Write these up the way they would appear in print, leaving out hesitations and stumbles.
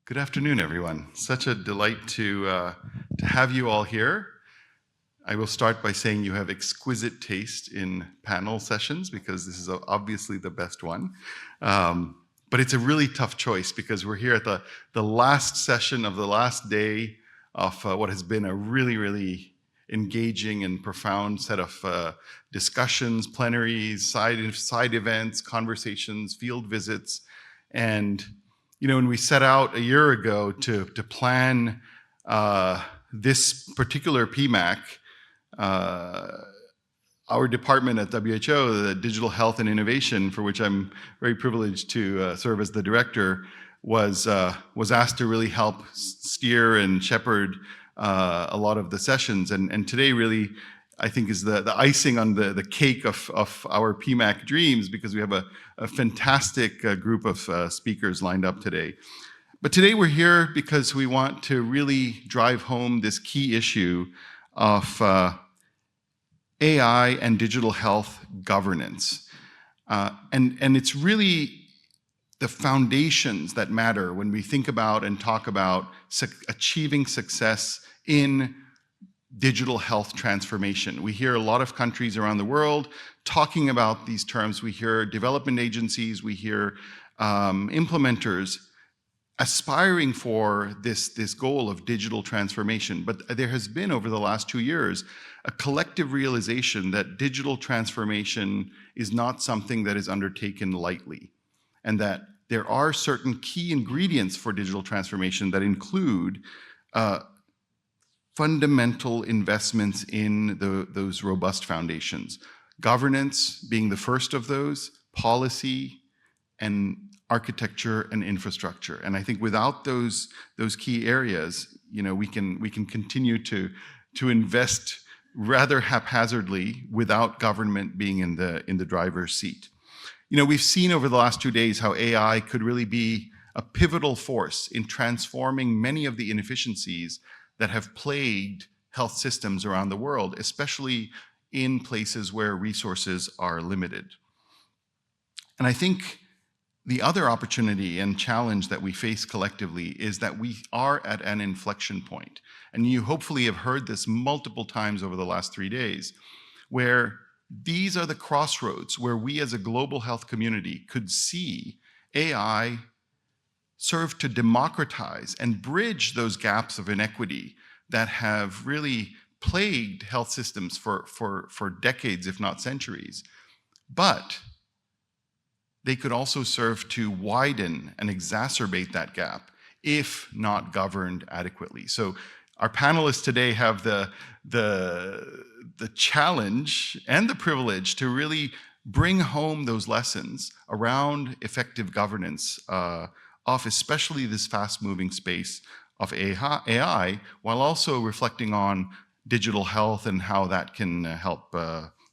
Good afternoon, everyone. Such a delight to have you all here. I will start by saying you have exquisite taste in panel sessions because this is obviously the best one. But it's a really tough choice because we're here at the last session of the last day of what has been a really engaging and profound set of discussions, plenaries, side events, conversations, field visits, and when we set out a year ago to plan this particular PMAC, our department at WHO, the Digital Health and Innovation, for which I'm very privileged to serve as the director, was asked to really help steer and shepherd a lot of the sessions. And today really, I think, is the icing on the cake of our PMAC dreams, because we have a fantastic group of speakers lined up today. But today we're here because we want to really drive home this key issue of AI and digital health governance. And it's really the foundations that matter when we think about and talk about achieving success in digital health transformation. We hear a lot of countries around the world talking about these terms. We hear development agencies, we hear implementers aspiring for this goal of digital transformation. But there has been, over the last 2 years, a collective realization that digital transformation is not something that is undertaken lightly, and that there are certain key ingredients for digital transformation that include fundamental investments in those robust foundations. Governance being the first of those, policy and architecture and infrastructure. And I think without those key areas, we can continue to invest rather haphazardly without government being in the driver's seat. We've seen over the last 2 days how AI could really be a pivotal force in transforming many of the inefficiencies that have plagued health systems around the world, especially in places where resources are limited. And I think the other opportunity and challenge that we face collectively is that we are at an inflection point. And you hopefully have heard this multiple times over the last 3 days, where these are the crossroads where we as a global health community could see AI serve to democratize and bridge those gaps of inequity that have really plagued health systems for decades, if not centuries. But they could also serve to widen and exacerbate that gap if not governed adequately. So our panelists today have the challenge and the privilege to really bring home those lessons around effective governance of especially this fast-moving space of AI, while also reflecting on digital health and how that can help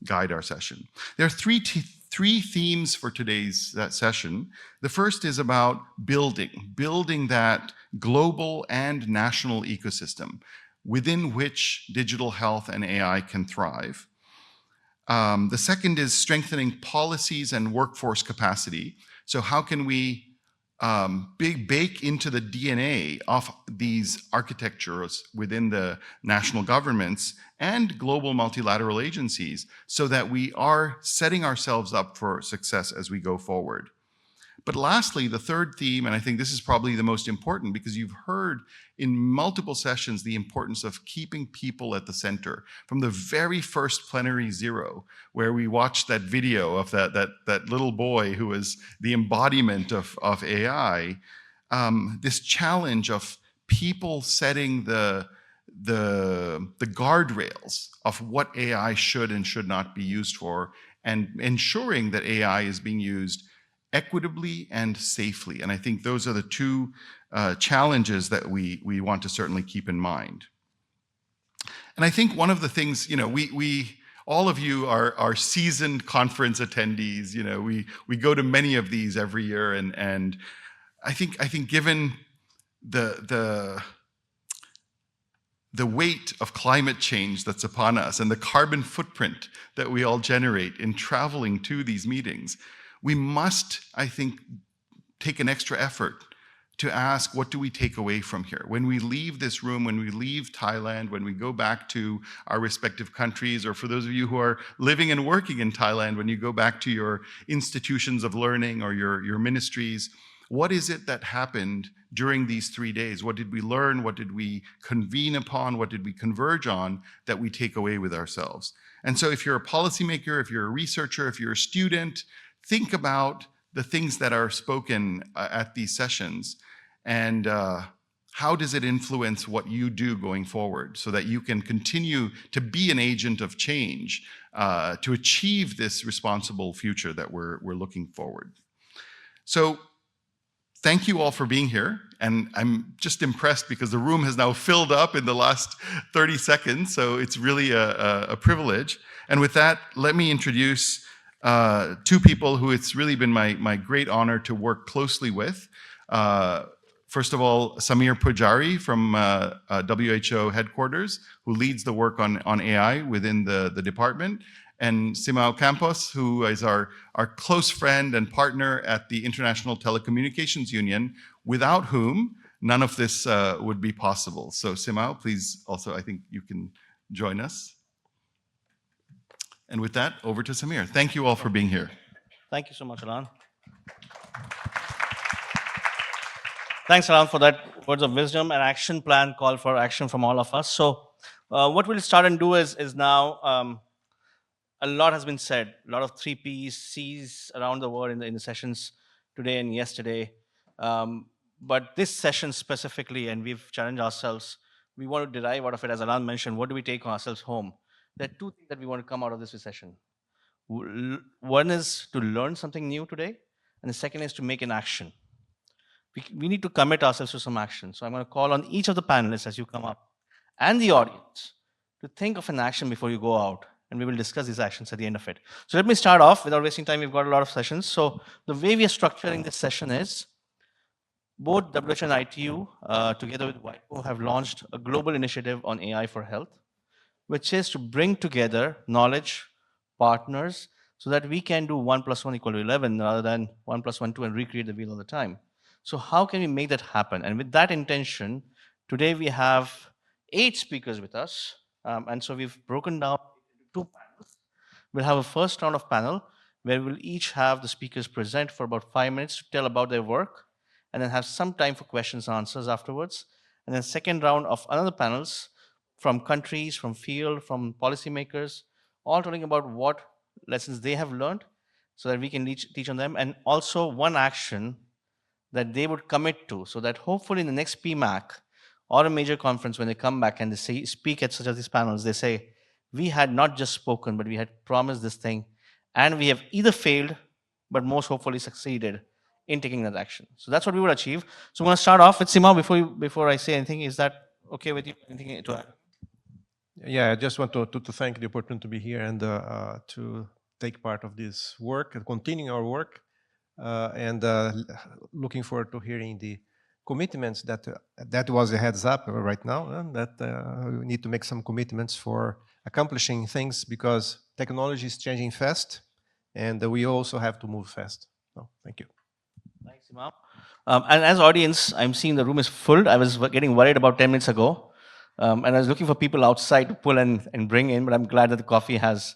guide our session. There are three themes for today's session. The first is about building that global and national ecosystem within which digital health and AI can thrive. The second is strengthening policies and workforce capacity. So how can we bake into the DNA of these architectures within the national governments and global multilateral agencies so that we are setting ourselves up for success as we go forward. But lastly, the third theme, and I think this is probably the most important, because you've heard in multiple sessions the importance of keeping people at the center. From the very first plenary zero, where we watched that video of that little boy who was the embodiment of AI, this challenge of people setting the guardrails of what AI should and should not be used for, and ensuring that AI is being used equitably and safely. And I think those are the two challenges that we want to certainly keep in mind. And I think one of the things, we all of you are seasoned conference attendees. We go to many of these every year, and I think given the weight of climate change that's upon us and the carbon footprint that we all generate in traveling to these meetings, we must, I think, take an extra effort to ask, what do we take away from here? When we leave this room, when we leave Thailand, when we go back to our respective countries, or for those of you who are living and working in Thailand, when you go back to your institutions of learning or your ministries, what is it that happened during these 3 days? What did we learn? What did we convene upon? What did we converge on that we take away with ourselves? And so if you're a policymaker, if you're a researcher, if you're a student, think about the things that are spoken at these sessions, and how does it influence what you do going forward so that you can continue to be an agent of change to achieve this responsible future that we're looking forward. So thank you all for being here. And I'm just impressed because the room has now filled up in the last 30 seconds. So it's really a privilege. And with that, let me introduce two people who it's really been my great honor to work closely with. First of all, Samir Pujari from WHO headquarters, who leads the work on AI within the department, and Simao Campos, who is our close friend and partner at the International Telecommunications Union, without whom none of this would be possible. So Simao, please also, I think you can join us. And with that, over to Samir. Thank you all for being here. Thank you so much, Alan. Thanks, Alan, for that words of wisdom and action plan call for action from all of us. So what we'll start and do is now, a lot has been said, a lot of 3 Ps, Cs around the world in the sessions today and yesterday. But this session specifically, and we've challenged ourselves, we want to derive out of it, as Alan mentioned, what do we take ourselves home? There are 2 things that we want to come out of this session. One is to learn something new today, and the second is to make an action. We need to commit ourselves to some action. So I'm going to call on each of the panelists as you come up, and the audience, to think of an action before you go out, and we will discuss these actions at the end of it. So let me start off without wasting time. We've got a lot of sessions. So the way we are structuring this session is both WHO and ITU, together with WIPO, have launched a global initiative on AI for health, which is to bring together knowledge partners so that we can do 1 + 1 = 11 rather than 1 + 1 2 and recreate the wheel all the time. So how can we make that happen? And with that intention, today we have 8 speakers with us. And so we've broken down into 2 panels. We'll have a first round of panel where we'll each have the speakers present for about 5 minutes to tell about their work, and then have some time for questions and answers afterwards. And then second round of another panels from countries, from field, from policymakers, all talking about what lessons they have learned so that we can teach on them, and also one action that they would commit to, so that hopefully in the next PMAC or a major conference, when they come back and they speak at such as these panels, they say, we had not just spoken, but we had promised this thing, and we have either failed, but most hopefully succeeded in taking that action. So that's what we would achieve. So I'm going to start off with Simao before I say anything. Is that okay with you? Anything to add? Yeah, I just want to thank the opportunity to be here and to take part of this work and continuing our work. And looking forward to hearing the commitments that was a heads up right now, that we need to make some commitments for accomplishing things, because technology is changing fast, and we also have to move fast. So thank you. Thanks, Simao. And as audience, I'm seeing the room is full. I was getting worried about 10 minutes ago, and I was looking for people outside to pull and bring in, but I'm glad that the coffee has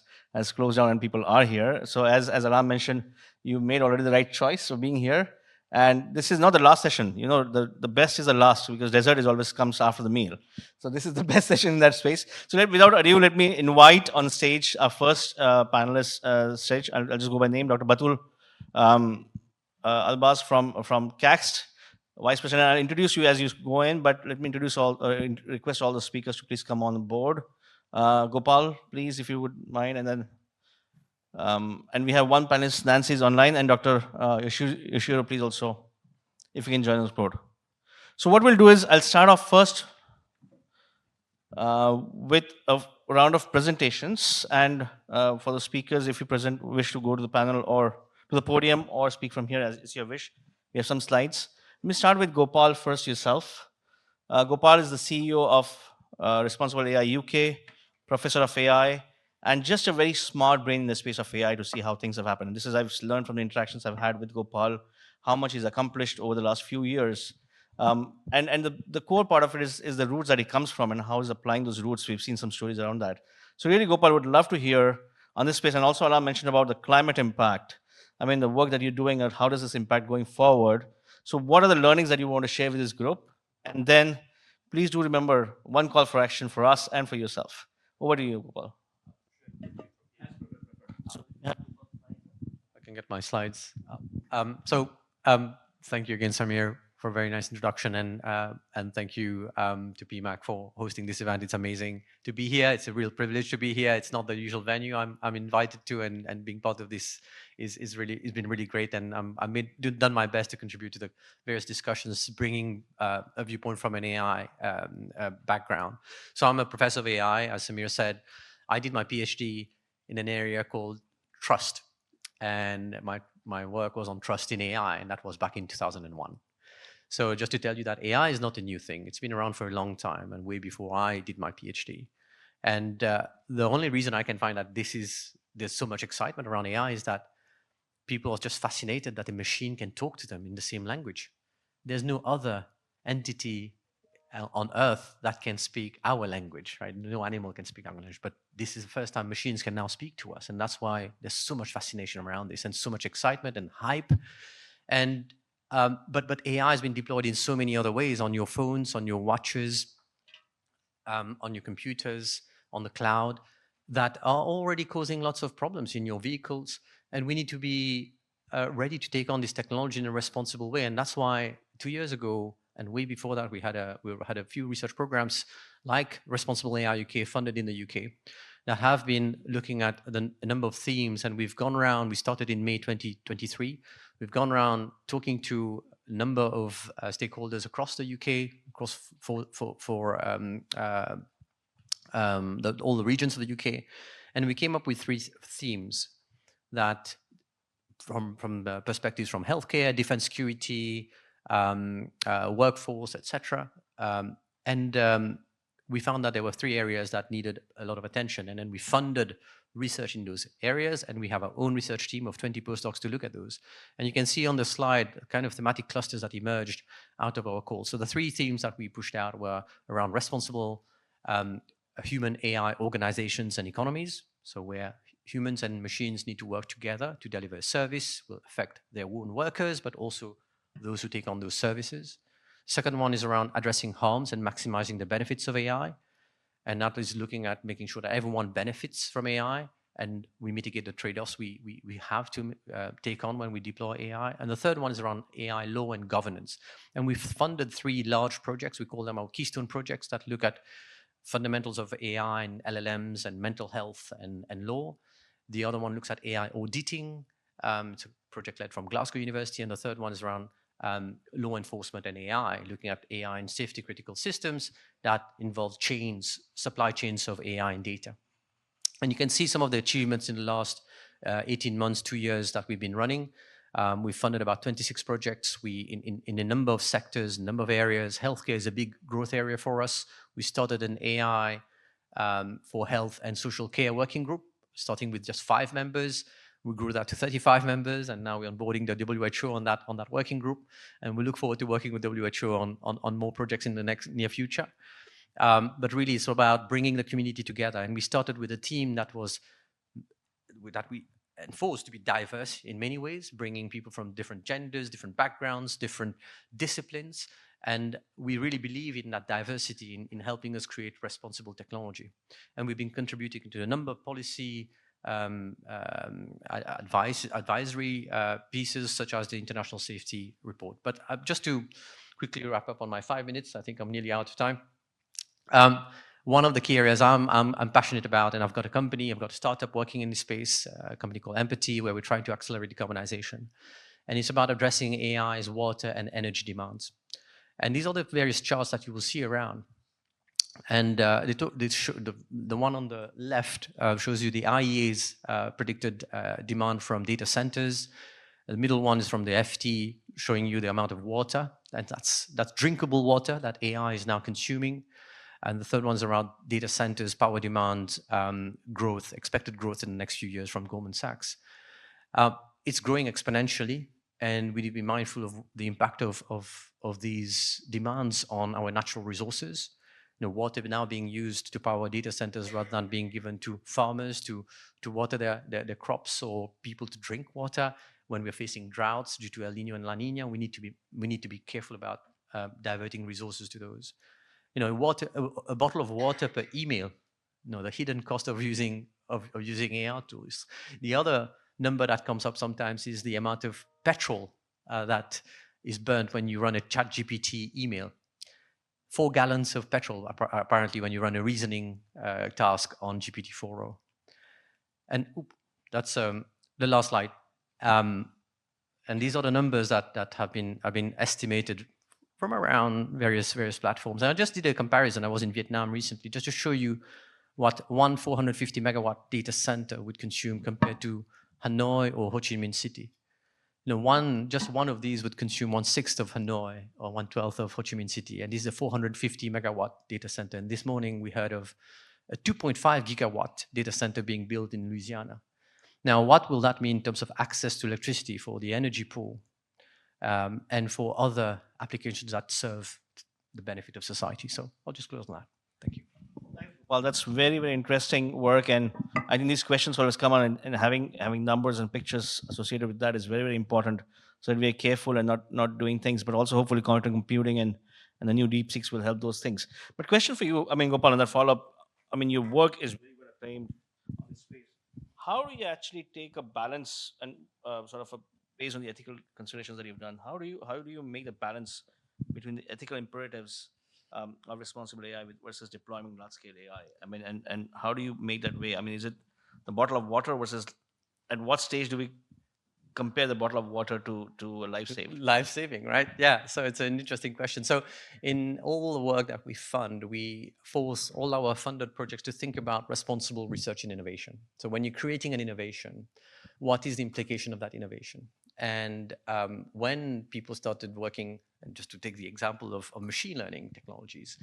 closed down and people are here. So as Alam mentioned, you made already the right choice of being here. And this is not the last session. You know, the best is the last, because dessert is always comes after the meal. So this is the best session in that space. So without ado, let me invite on stage our first panelist stage. I'll just go by name, Dr. Batul Albaz from CAXT, Vice President. I'll introduce you as you go in, but let me request all the speakers to please come on board. Gopal, please, if you would mind, and then and we have one panelist, Nancy is online, and Dr. Yoshiro, please also, if you can join us board. So what we'll do is I'll start off first with a round of presentations, and for the speakers, if you wish to go to the panel or to the podium or speak from here as is your wish. We have some slides. Let me start with Gopal first yourself. Gopal is the CEO of Responsible AI UK, professor of AI, and just a very smart brain in the space of AI to see how things have happened. And this is, I've learned from the interactions I've had with Gopal, how much he's accomplished over the last few years. And the core part of it is the roots that he comes from and how he's applying those roots. We've seen some stories around that. So really, Gopal, would love to hear on this space. And also, Alam mentioned about the climate impact. I mean, the work that you're doing, and how does this impact going forward? So what are the learnings that you want to share with this group? And then please do remember one call for action for us and for yourself. Over to you, Gopal. I can get my slides up. Thank you again, Samir, for a very nice introduction, and thank you to PMAC for hosting this event. It's amazing to be here. It's a real privilege to be here. It's not the usual venue I'm invited to, and being part of this is been really great. And I've done my best to contribute to the various discussions, bringing a viewpoint from an AI background. So I'm a professor of AI, as Samir said. I did my PhD in an area called trust, and my work was on trust in AI, and that was back in 2001. So just to tell you that AI is not a new thing. It's been around for a long time, and way before I did my PhD. And the only reason I can find that there's so much excitement around AI is that people are just fascinated that a machine can talk to them in the same language. There's no other entity on Earth that can speak our language, right? No animal can speak our language, but this is the first time machines can now speak to us, and that's why there's so much fascination around this, and so much excitement and hype. And but AI has been deployed in so many other ways, on your phones, on your watches, on your computers, on the cloud, that are already causing lots of problems in your vehicles. And we need to be ready to take on this technology in a responsible way. And that's why 2 years ago, and way before that, we had a few research programs like Responsible AI UK, funded in the UK, that have been looking at a number of themes. And we've gone around, we started in May 2023. We've gone around talking to a number of stakeholders across the UK, across all the regions of the UK. And we came up with 3 themes that, from the perspectives from healthcare, defense security, workforce, etc. We found that there were 3 areas that needed a lot of attention, and then we funded research in those areas, and we have our own research team of 20 postdocs to look at those. And you can see on the slide kind of thematic clusters that emerged out of our call. So the 3 themes that we pushed out were around responsible human AI organizations and economies, so where humans and machines need to work together to deliver a service, will affect their own workers, but also those who take on those services. Second one is around addressing harms and maximizing the benefits of AI. And that is looking at making sure that everyone benefits from AI, and we mitigate the trade-offs we have to take on when we deploy AI. And the third one is around AI law and governance. And we've funded 3 large projects. We call them our keystone projects, that look at fundamentals of AI and LLMs and mental health and law. The other one looks at AI auditing. It's a project led from Glasgow University. And the third one is around law enforcement and AI, looking at AI and safety critical systems that involve supply chains of AI and data. And you can see some of the achievements in the last 18 months, 2 years that we've been running. We've funded about 26 projects. In a number of sectors, a number of areas. Healthcare is a big growth area for us. We started an AI for health and social care working group, starting with just 5 members. We grew that to 35 members, and now we're onboarding the WHO on that working group. And we look forward to working with WHO on more projects in the near future. But really, it's about bringing the community together. And we started with a team that we enforced to be diverse in many ways, bringing people from different genders, different backgrounds, different disciplines. And we really believe in that diversity in helping us create responsible technology. And we've been contributing to a number of policy advisory pieces, such as the International Safety Report. But just to quickly wrap up on my 5 minutes, I think I'm nearly out of time. One of the key areas I'm passionate about, and I've got a startup working in this space, a company called Empathy, where we're trying to accelerate decarbonization. And it's about addressing AI's water and energy demands. And these are the various charts that you will see around. And the one on the left shows you the IEA's predicted demand from data centers. The middle one is from the FT, showing you the amount of water, and that's drinkable water that AI is now consuming. And the third one is around data centers, power demand, expected growth in the next few years from Goldman Sachs. It's growing exponentially, and we need to be mindful of the impact of these demands on our natural resources. Water now being used to power data centers rather than being given to farmers to water their crops or people to drink water. When we're facing droughts due to El Nino and La Nina, we need to be careful about diverting resources to those. A bottle of water per email. The hidden cost of using AI tools. The other number that comes up sometimes is the amount of petrol that is burnt when you run a ChatGPT email. 4 gallons of petrol, apparently, when you run a reasoning task on GPT-4o. And that's the last slide. And these are the numbers that have been estimated from around various platforms. And I just did a comparison. I was in Vietnam recently, just to show you what one 450 megawatt data center would consume compared to Hanoi or Ho Chi Minh City. Just one of these would consume 1/6 of Hanoi or 1/12 of Ho Chi Minh City. And this is a 450 megawatt data center. And this morning we heard of a 2.5 gigawatt data center being built in Louisiana. Now, what will that mean in terms of access to electricity for the energy pool and for other applications that serve the benefit of society? So I'll just close on that. Thank you. Well, that's very, very interesting work, and I think these questions always come on, and having numbers and pictures associated with that is very, very important. So that we're careful and not doing things, but also hopefully quantum computing and the new deep seeks will help those things. But question for you, Gopal, and that follow up. Your work is very well acclaimed on this space. How do you actually take a balance and based on the ethical considerations that you've done? How do you make the balance between the ethical imperatives of responsible AI versus deploying large scale AI? And how do you make that way? Is it the bottle of water versus at what stage do we compare the bottle of water to a life saving? Life saving, right? Yeah. So it's an interesting question. So in all the work that we fund, we force all our funded projects to think about responsible research and innovation. So when you're creating an innovation, what is the implication of that innovation? And when people started working, and just to take the example of machine learning technologies,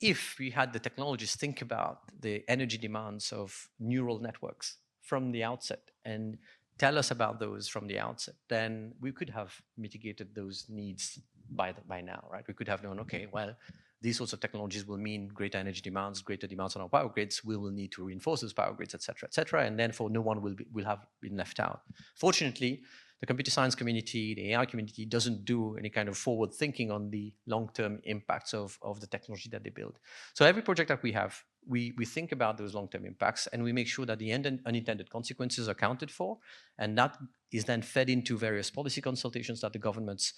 if we had the technologists think about the energy demands of neural networks from the outset and tell us about those from the outset, then we could have mitigated those needs by now, right? We could have known, okay, well, these sorts of technologies will mean greater energy demands, greater demands on our power grids. We will need to reinforce those power grids, et cetera, and therefore no one will have been left out. Fortunately, the computer science community, the AI community doesn't do any kind of forward thinking on the long-term impacts of the technology that they build. So every project that we have, we think about those long-term impacts and we make sure that the unintended consequences are accounted for, and that is then fed into various policy consultations that the governments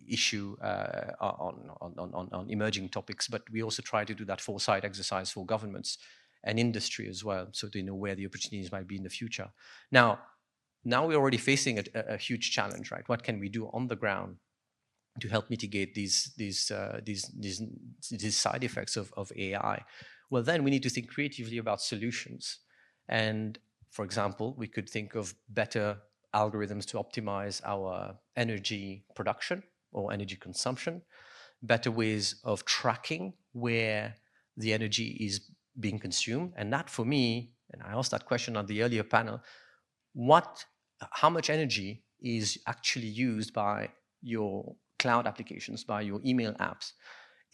issue on emerging topics. But we also try to do that foresight exercise for governments and industry as well, so they know where the opportunities might be in the future. Now we're already facing a huge challenge, right? What can we do on the ground to help mitigate these side effects of AI? Well, then we need to think creatively about solutions. And for example, we could think of better algorithms to optimize our energy production or energy consumption, better ways of tracking where the energy is being consumed. And that, for me, and I asked that question on the earlier panel, how much energy is actually used by your cloud applications, by your email apps,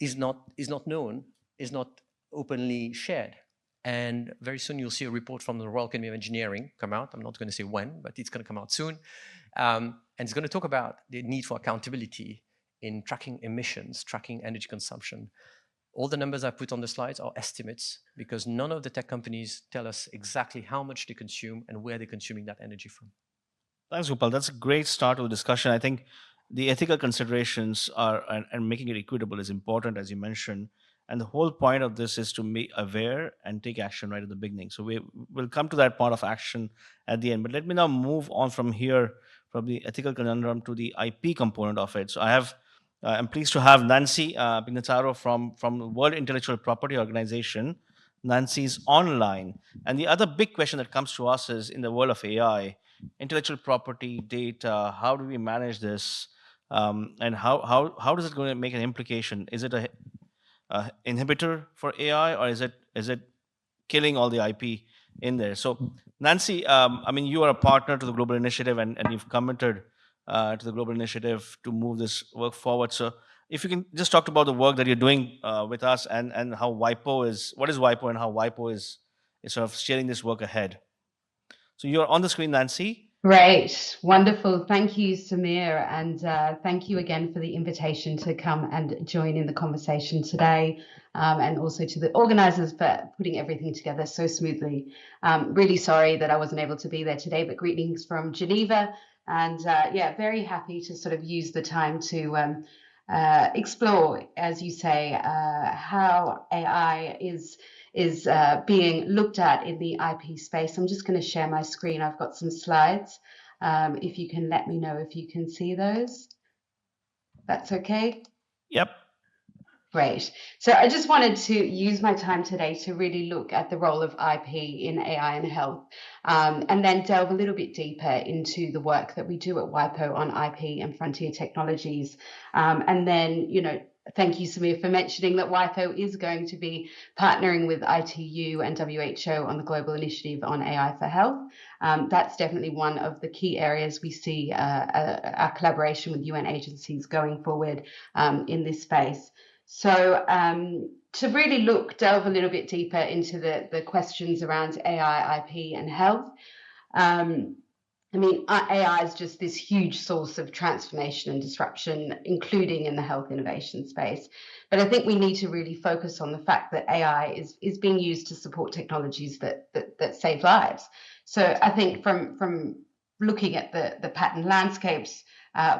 is not known, is not openly shared. And very soon you'll see a report from the Royal Academy of Engineering come out. I'm not going to say when, but it's going to come out soon. And it's going to talk about the need for accountability in tracking emissions, tracking energy consumption. All the numbers I put on the slides are estimates because none of the tech companies tell us exactly how much they consume and where they're consuming that energy from. Thanks, Gopal. That's a great start to the discussion. I think the ethical considerations and making it equitable is important, as you mentioned. And the whole point of this is to be aware and take action right at the beginning. So we'll come to that part of action at the end. But let me now move on from here, from the ethical conundrum to the IP component of it. So I'm pleased to have Nancy Pignataro from the World Intellectual Property Organization. Nancy's online. And the other big question that comes to us is, in the world of AI, intellectual property, data, how do we manage this? And how does it going to make an implication? Is it a inhibitor for AI, or is it killing all the IP in there? So Nancy, I mean, you are a partner to the Global Initiative, and you've committed to the Global Initiative to move this work forward. So, if you can just talk about the work that you're doing with us, and how WIPO is, what is WIPO, and how WIPO is sort of steering this work ahead. So, you're on the screen, Nancy. Great, wonderful. Thank you, Samir, and thank you again for the invitation to come and join in the conversation today, and also to the organizers for putting everything together so smoothly. Really sorry that I wasn't able to be there today, but greetings from Geneva, and yeah, very happy to sort of use the time to explore, as you say, how AI is being looked at in the IP space. I'm just going to share my screen. I've got some slides. If you can let me know if you can see those. That's okay? Yep. Great. So I just wanted to use my time today to really look at the role of IP in AI and health, and then delve a little bit deeper into the work that we do at WIPO on IP and frontier technologies. And then, thank you, Samir, for mentioning that WIPO is going to be partnering with ITU and WHO on the Global Initiative on AI for Health. That's definitely one of the key areas we see our collaboration with UN agencies going forward in this space. So to really delve a little bit deeper into the questions around AI, IP, and health, I mean, AI is just this huge source of transformation and disruption, including in the health innovation space. But I think we need to really focus on the fact that AI is being used to support technologies that save lives. So I think from looking at the patent landscapes,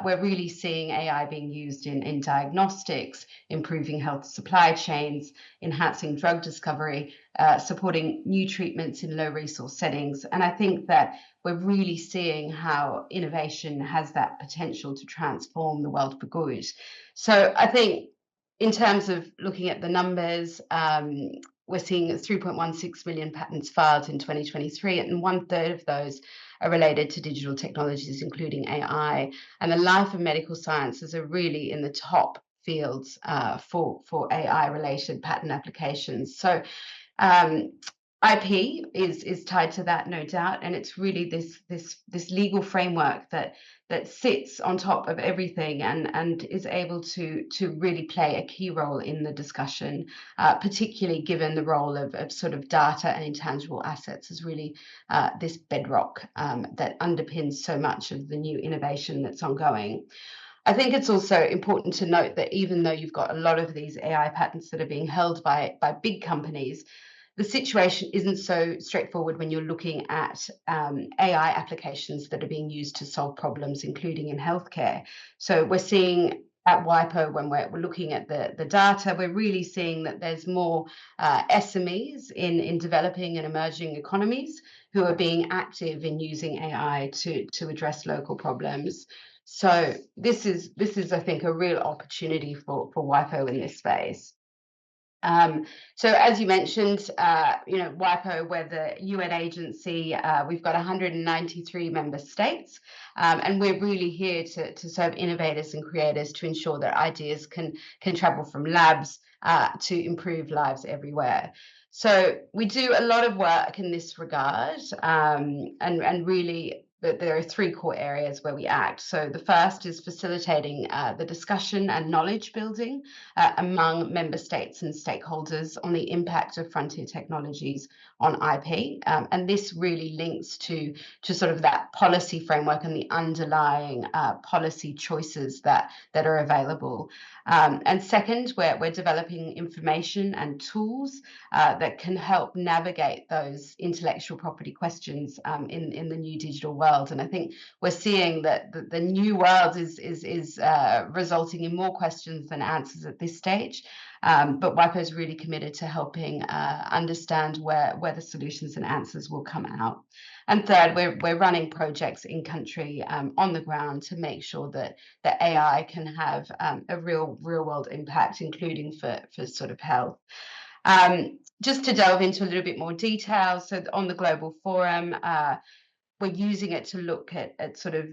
we're really seeing AI being used in diagnostics, improving health supply chains, enhancing drug discovery, supporting new treatments in low resource settings. And I think that we're really seeing how innovation has that potential to transform the world for good. So I think in terms of looking at the numbers, we're seeing 3.16 million patents filed in 2023, and 1/3 of those are related to digital technologies, including AI. And the life and medical sciences are really in the top fields for AI-related patent applications. So IP is tied to that, no doubt, and it's really this legal framework that sits on top of everything and is able to really play a key role in the discussion, particularly given the role of sort of data and intangible assets is really this bedrock that underpins so much of the new innovation that's ongoing. I think it's also important to note that even though you've got a lot of these AI patents that are being held by big companies, the situation isn't so straightforward when you're looking at AI applications that are being used to solve problems, including in healthcare. So we're seeing at WIPO, when we're looking at the data, we're really seeing that there's more SMEs in developing and emerging economies who are being active in using AI to address local problems. So this is, I think, a real opportunity for WIPO in this space. So as you mentioned, WIPO, we're the UN agency. We've got 193 member states, and we're really here to serve innovators and creators to ensure that ideas can travel from labs to improve lives everywhere. So we do a lot of work in this regard, and really there are three core areas where we act. So the first is facilitating the discussion and knowledge building among member states and stakeholders on the impact of frontier technologies on IP. And this really links to sort of that policy framework and the underlying policy choices that are available. And second, we're developing information and tools that can help navigate those intellectual property questions in the new digital world. And I think we're seeing that the new world is resulting in more questions than answers at this stage. But WIPO is really committed to helping understand where the solutions and answers will come out. And third, we're running projects in country on the ground to make sure that the AI can have a real world impact, including for sort of health. Just to delve into a little bit more detail, so on the Global Forum, we're using it to look at sort of,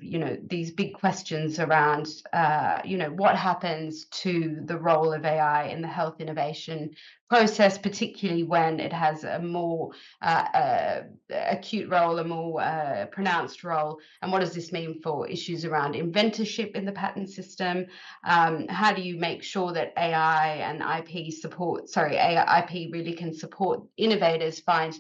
these big questions around, what happens to the role of AI in the health innovation process, particularly when it has a more acute role, a more pronounced role. And what does this mean for issues around inventorship in the patent system? How do you make sure that AI and IP really can support innovators find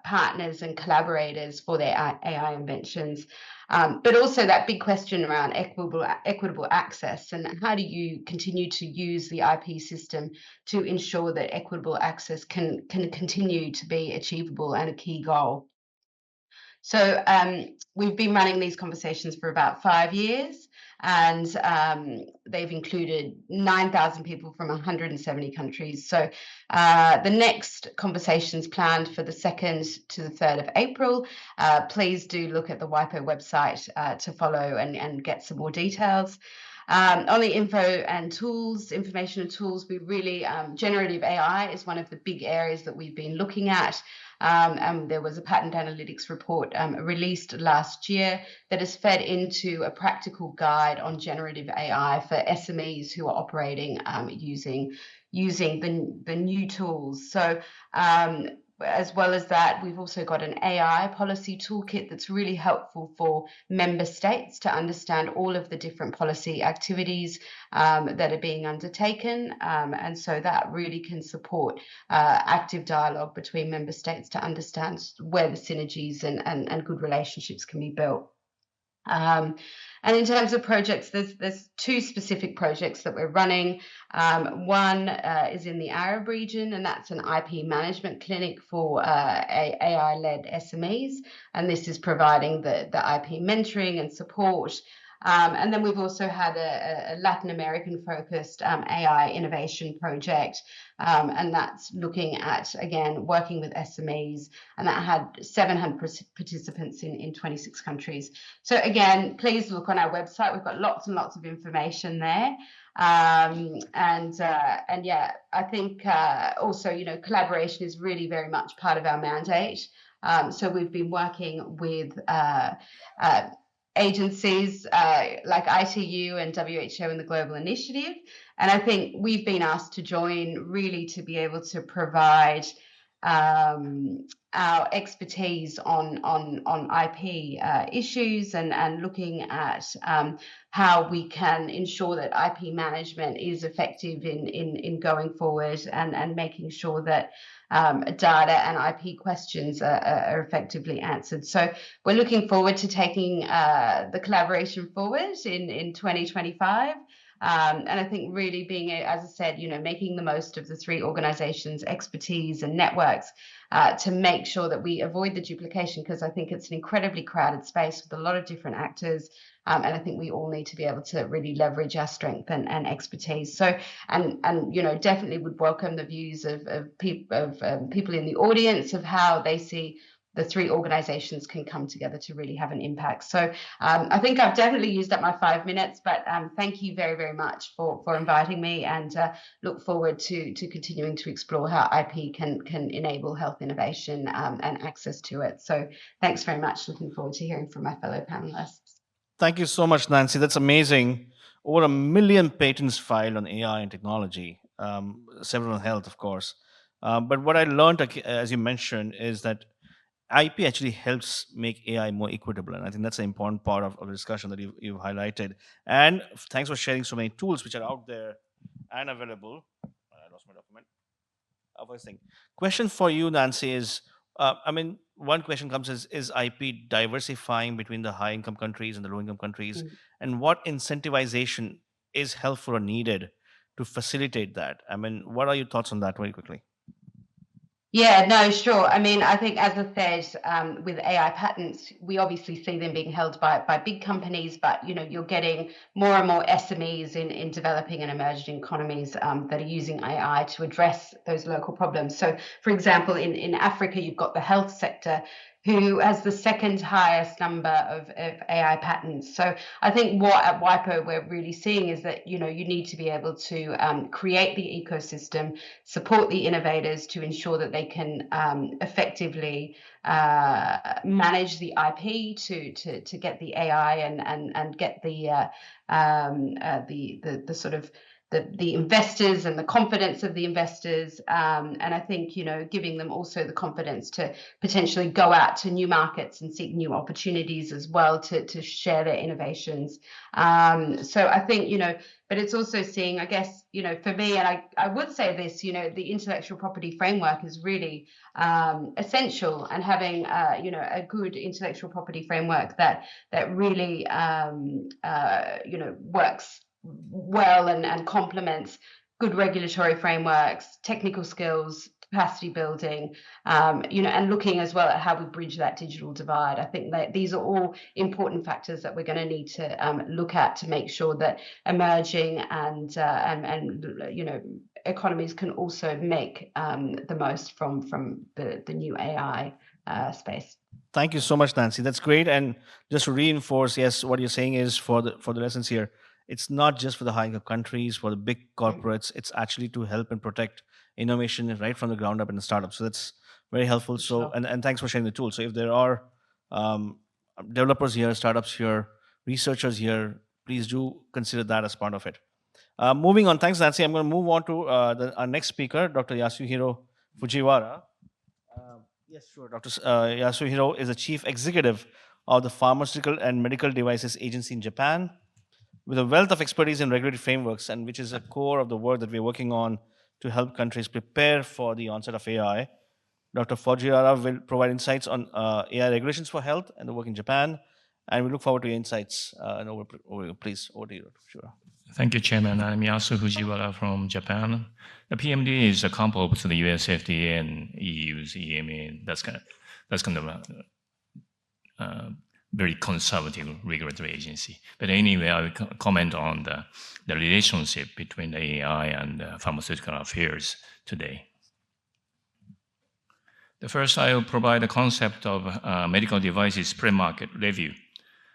partners and collaborators for their AI inventions? But also that big question around equitable access, and how do you continue to use the IP system to ensure that equitable access can continue to be achievable and a key goal. So we've been running these conversations for about 5 years, and they've included 9,000 people from 170 countries. So the next conversations planned for the 2nd to the 3rd of April. Please do look at the WIPO website to follow and get some more details. On the information and tools, we really, generative AI is one of the big areas that we've been looking at. And there was a patent analytics report released last year that has fed into a practical guide on generative AI for SMEs who are operating using the new tools. So as well as that, we've also got an AI policy toolkit that's really helpful for member states to understand all of the different policy activities that are being undertaken. And so that really can support active dialogue between member states to understand where the synergies and good relationships can be built. And in terms of projects, there's 2 specific projects that we're running. One is in the Arab region, and that's an IP management clinic for AI-led SMEs. And this is providing the IP mentoring and support. And then we've also had a Latin American focused AI innovation project, and that's looking at, again, working with SMEs, and that had 700 participants in 26 countries. So again, please look on our website. We've got lots and lots of information there. And yeah, I think also, collaboration is really very much part of our mandate. So we've been working with agencies like ITU and WHO in the Global Initiative. And I think we've been asked to join really to be able to provide our expertise on IP issues and looking at how we can ensure that IP management is effective in going forward and making sure that data and IP questions are effectively answered. So we're looking forward to taking the collaboration forward in 2025. And I think really being, as I said, making the most of the 3 organizations' expertise and networks to make sure that we avoid the duplication, because I think it's an incredibly crowded space with a lot of different actors. And I think we all need to be able to really leverage our strength and expertise. So, and definitely would welcome the views of people in the audience of how they see the 3 organizations can come together to really have an impact. So I think I've definitely used up my 5 minutes, but thank you very, very much for inviting me, and look forward to continuing to explore how IP can enable health innovation and access to it. So thanks very much. Looking forward to hearing from my fellow panelists. Thank you so much, Nancy. That's amazing. Over 1 million patents filed on AI and technology, several on health, of course. But what I learned, as you mentioned, is that IP actually helps make AI more equitable. And I think that's an important part of the discussion that you've highlighted. And thanks for sharing so many tools which are out there and available. I lost my document. First thing. Question for you, Nancy, is, one question comes is IP diversifying between the high-income countries and the low-income countries? And what incentivization is helpful or needed to facilitate that? What are your thoughts on that very quickly? Yeah, no, sure. I think, as I said, with AI patents, we obviously see them being held by big companies, but you're getting more and more SMEs in developing and emerging economies that are using AI to address those local problems. So, for example, in Africa, you've got the health sector, who has the 2nd highest number of AI patents. So I think what at WIPO we're really seeing is that you need to be able to create the ecosystem, support the innovators to ensure that they can effectively manage the IP to get the AI and get the sort of the investors and the confidence of the investors, and I think giving them also the confidence to potentially go out to new markets and seek new opportunities as well to share their innovations. So I think but it's also seeing, I guess, for me, and I would say this, the intellectual property framework is really essential, and having a good intellectual property framework that really works well and complements good regulatory frameworks, technical skills, capacity building, and looking as well at how we bridge that digital divide. I think that these are all important factors that we're going to need to look at to make sure that emerging and economies can also make the most from the new AI space. Thank you so much, Nancy. That's great. And just to reinforce, yes, what you're saying is for the lessons here, it's not just for the high income countries, for the big corporates. It's actually to help and protect innovation right from the ground up in the startup. So that's very helpful. So and thanks for sharing the tool. So if there are developers here, startups here, researchers here, please do consider that as part of it. Moving on, thanks, Nancy. I'm going to move on to our next speaker, Dr. Yasuhiro Fujiwara. Yes, sure. Dr. Yasuhiro is the chief executive of the Pharmaceutical and Medical Devices Agency in Japan, with a wealth of expertise in regulatory frameworks, and which is a core of the work that we're working on to help countries prepare for the onset of AI. Dr. Fujiwara will provide insights on AI regulations for health and the work in Japan, and we look forward to your insights. Please, over to you, Dr. Fujiwara. Thank you, Chairman. I'm Yasu Fujiwara from Japan. The PMDA is a comparable to the US FDA and EU's EMA. That's kind of very conservative regulatory agency. But anyway, I will comment on the relationship between the AI and pharmaceutical affairs today. The first, I will provide a concept of medical devices pre-market review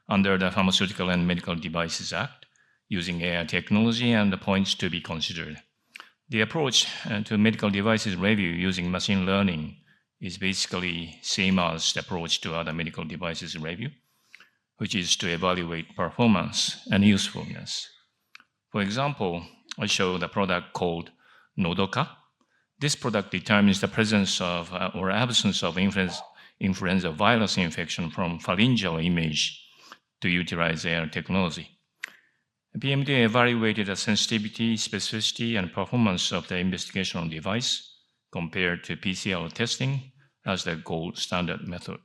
under the Pharmaceutical and Medical Devices Act, using AI technology and the points to be considered. The approach to medical devices review using machine learning is basically same as the approach to other medical devices review, which is to evaluate performance and usefulness. For example, I show the product called Nodoka. This product determines the presence of or absence of influenza virus infection from pharyngeal image to utilize AI technology. PMDA evaluated the sensitivity, specificity, and performance of the investigational device compared to PCR testing as the gold standard method.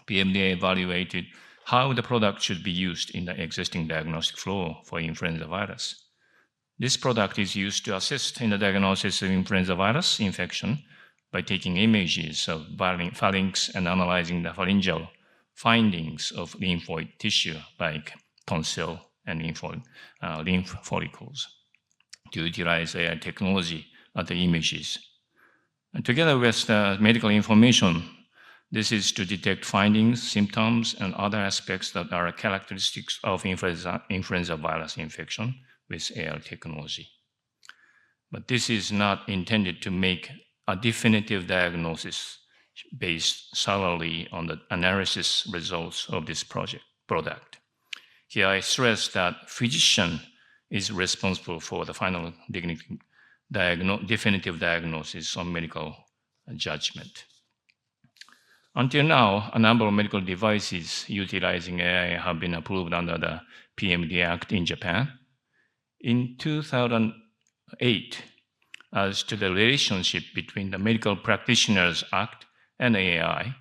PMDA evaluated how the product should be used in the existing diagnostic flow for influenza virus. This product is used to assist in the diagnosis of influenza virus infection by taking images of pharynx and analyzing the pharyngeal findings of lymphoid tissue like tonsil and lymph follicles to utilize AI technology at the images. And together with the medical information, this is to detect findings, symptoms, and other aspects that are characteristics of influenza virus infection with AI technology. But this is not intended to make a definitive diagnosis based solely on the analysis results of this product. Here I stress that physician is responsible for the final definitive diagnosis on medical judgment. Until now, a number of medical devices utilizing AI have been approved under the PMDA Act in Japan. In 2008, as to the relationship between the Medical Practitioners Act and AI,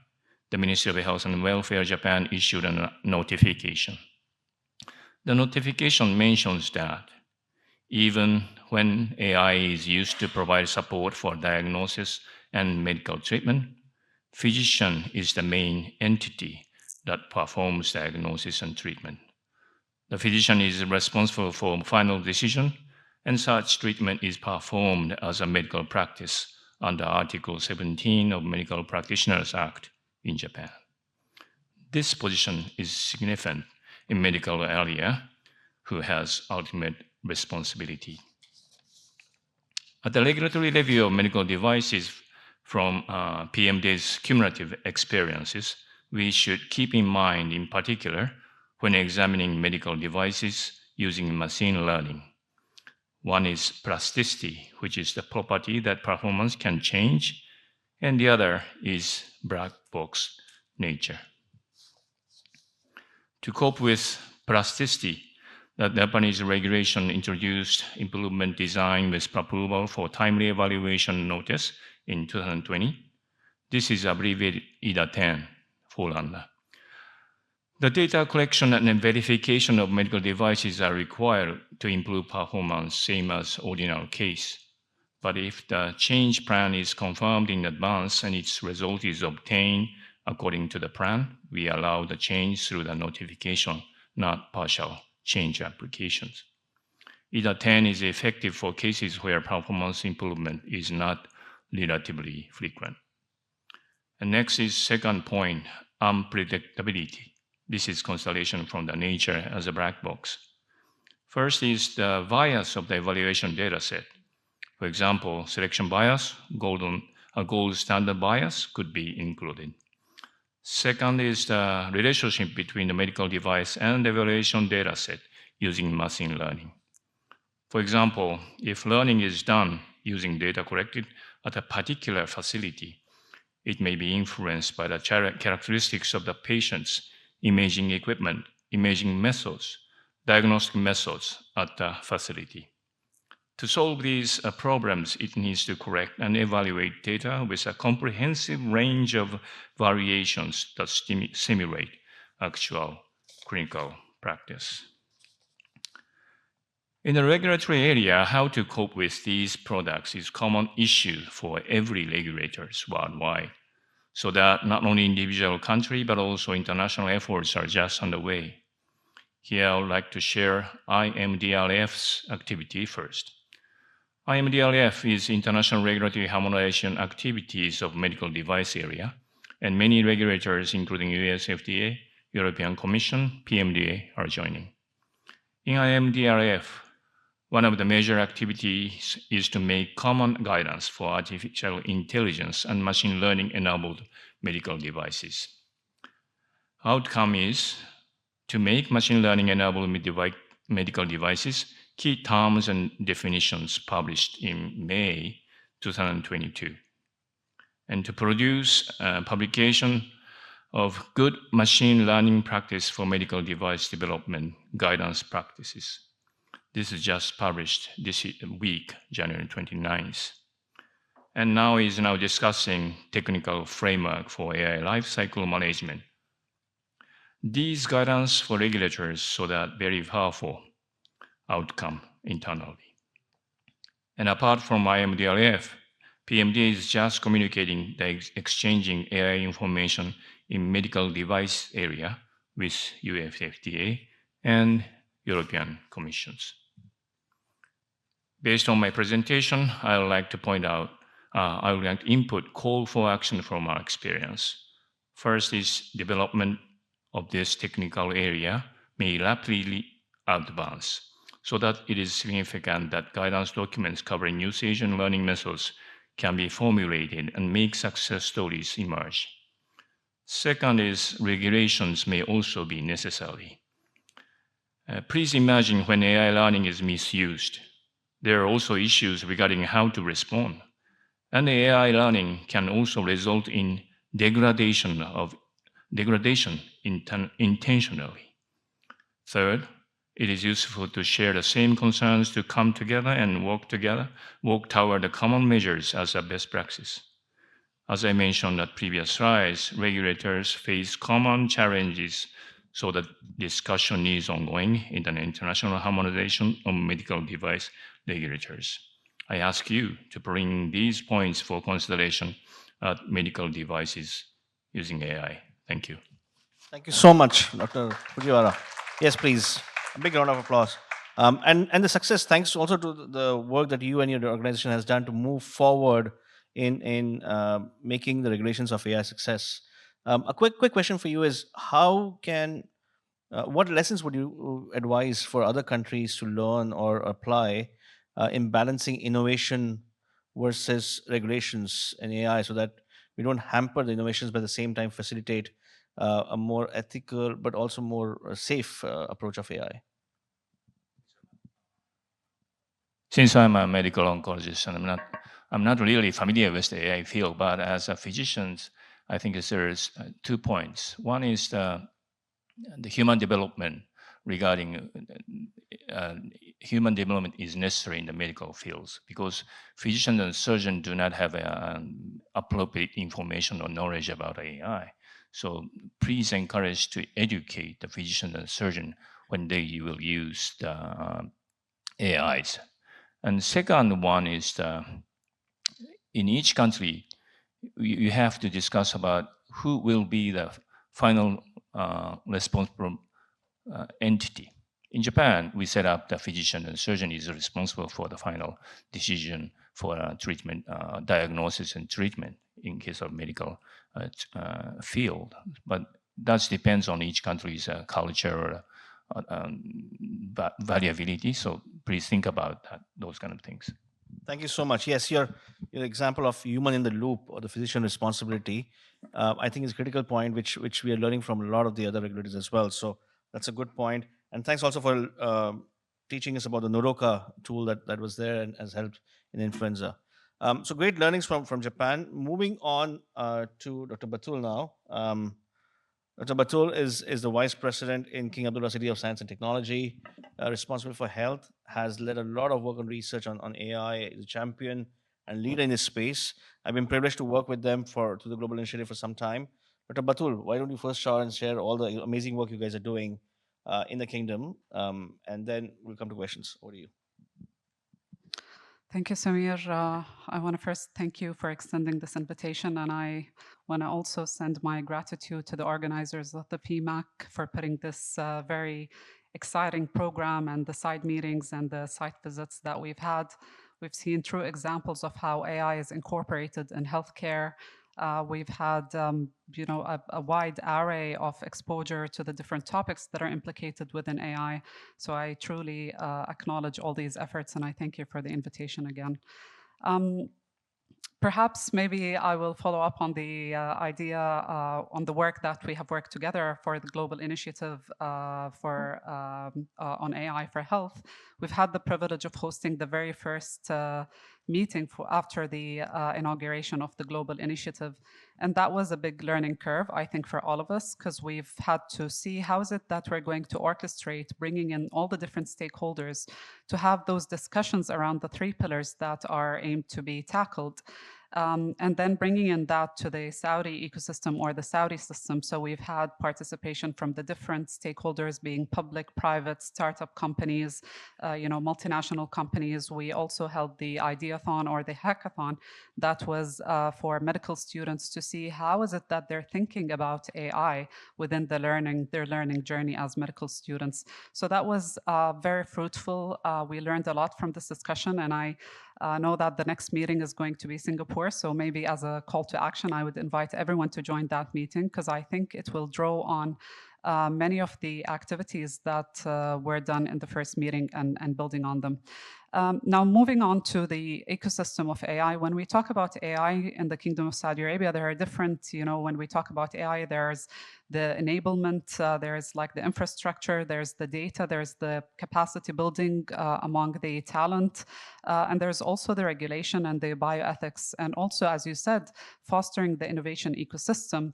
the Ministry of Health and Welfare Japan issued a notification. The notification mentions that even when AI is used to provide support for diagnosis and medical treatment, physician is the main entity that performs diagnosis and treatment. The physician is responsible for final decision, and such treatment is performed as a medical practice under Article 17 of Medical Practitioners Act in Japan. This position is significant in medical area who has ultimate responsibility. At the regulatory review of medical devices from PMDA's cumulative experiences, we should keep in mind in particular when examining medical devices using machine learning. One is plasticity, which is the property that performance can change, and the other is black box nature. To cope with plasticity, the Japanese regulation introduced improvement design with approval for timely evaluation notice in 2020. This is abbreviated IDA-10 for under. The data collection and verification of medical devices are required to improve performance, same as ordinary case. But if the change plan is confirmed in advance and its result is obtained according to the plan, we allow the change through the notification, not partial change applications. IDA-10 is effective for cases where performance improvement is not relatively frequent. And next is second point, unpredictability. This is constellation from the nature as a black box. First is the bias of the evaluation data set. For example, selection bias, gold standard bias could be included. Second is the relationship between the medical device and the evaluation data set using machine learning. For example, if learning is done using data collected at a particular facility, it may be influenced by the characteristics of the patient's imaging equipment, imaging methods, diagnostic methods at the facility. To solve these problems, it needs to collect and evaluate data with a comprehensive range of variations that simulate actual clinical practice. In the regulatory area, how to cope with these products is a common issue for every regulators worldwide, so that not only individual country, but also international efforts are just underway. Here, I would like to share IMDRF's activity first. IMDRF is International Regulatory Harmonization Activities of Medical Device Area, and many regulators, including US FDA, European Commission, PMDA, are joining. In IMDRF, one of the major activities is to make common guidance for artificial intelligence and machine learning-enabled medical devices. Outcome is to make machine learning-enabled medical devices key terms and definitions published in May 2022, and to produce a publication of good machine learning practice for medical device development guidance practices. This is just published this week, January 29th. And now is now discussing technical framework for AI lifecycle management. These guidance for regulators so that very powerful outcome internally. And apart from IMDRF, PMD is just communicating the exchanging AI information in medical device area with US FDA and European Commissions. Based on my presentation, I would like to point out, I would like to input call for action from our experience. First is development of this technical area may rapidly advance so that it is significant that guidance documents covering usage and learning methods can be formulated and make success stories emerge. Second is regulations may also be necessary. Please imagine when AI learning is misused. There are also issues regarding how to respond. And AI learning can also result in degradation intentionally. Third, it is useful to share the same concerns to come together and work toward the common measures as a best practice. As I mentioned at previous slides, regulators face common challenges, so the discussion is ongoing in the international harmonization of medical device regulators. I ask you to bring these points for consideration at medical devices using AI. Thank you. Thank you so much, Dr. Fujiwara. Yes, please. A big round of applause. And the success, thanks also to the work that you and your organization has done to move forward in making the regulations of AI success. A quick question for you is, how can, what lessons would you advise for other countries to learn or apply in balancing innovation versus regulations in AI so that we don't hamper the innovations, but at the same time facilitate a more ethical but also more safe approach of AI? Since I'm a medical oncologist and I'm not really familiar with the AI field, but as a physician, I think there's 2 points. One is the human development regarding human development is necessary in the medical fields because physicians and surgeons do not have appropriate information or knowledge about AI. So please encourage to educate the physician and surgeon when they will use the AIs. And second one is in each country, you have to discuss about who will be the final responsible entity. In Japan, we set up the physician and surgeon is responsible for the final decision for treatment, diagnosis and treatment in case of medical field. But that depends on each country's culture, variability. So please think about that, those kind of things. Thank you so much. Yes, your example of human in the loop or the physician responsibility, I think is a critical point, which we are learning from a lot of the other regulators as well. So that's a good point. And thanks also for teaching us about the Noroka tool that was there and has helped in influenza. So great learnings from Japan. Moving on to Dr. Batul now. Dr. Batul is the Vice President in King Abdullah City of Science and Technology, responsible for health, has led a lot of work on research on AI, is a champion and leader in this space. I've been privileged to work with them through the Global Initiative for some time. Dr. Batul, why don't you first start and share all the amazing work you guys are doing in the kingdom, and then we'll come to questions. Over to you. Thank you, Samir. I want to first thank you for extending this invitation, and I want to also send my gratitude to the organizers of the PMAC for putting this very exciting program and the side meetings and the site visits that we've had. We've seen true examples of how AI is incorporated in healthcare. We've had a wide array of exposure to the different topics that are implicated within AI. So I truly acknowledge all these efforts, and I thank you for the invitation again. Perhaps maybe I will follow up on the idea on the work that we have worked together for the Global Initiative on AI for Health. We've had the privilege of hosting the very first meeting after the inauguration of the Global Initiative. And that was a big learning curve, I think, for all of us, because we've had to see how is it that we're going to orchestrate bringing in all the different stakeholders to have those discussions around the 3 pillars that are aimed to be tackled. And then bringing in that to the Saudi ecosystem or the Saudi system. So we've had participation from the different stakeholders being public, private, startup companies, multinational companies. We also held the Ideathon or the hackathon that was for medical students to see how is it that they're thinking about AI within their learning journey as medical students. So that was very fruitful. We learned a lot from this discussion, and I know that the next meeting is going to be Singapore, so maybe as a call to action, I would invite everyone to join that meeting because I think it will draw on many of the activities that were done in the first meeting and building on them. Now, moving on to the ecosystem of AI, when we talk about AI in the Kingdom of Saudi Arabia, there are different, when we talk about AI, there's the enablement, there's like the infrastructure, there's the data, there's the capacity building among the talent, and there's also the regulation and the bioethics, and also, as you said, fostering the innovation ecosystem.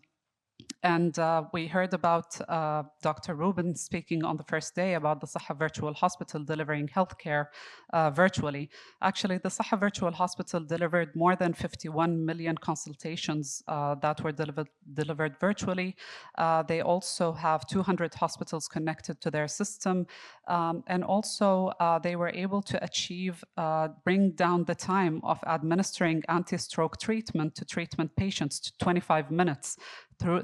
And we heard about Dr. Rubin speaking on the first day about the Sahha Virtual Hospital delivering healthcare virtually. Actually, the Sahha Virtual Hospital delivered more than 51 million consultations that were delivered virtually. They also have 200 hospitals connected to their system. And also, they were able to bring down the time of administering anti-stroke treatment to treatment patients to 25 minutes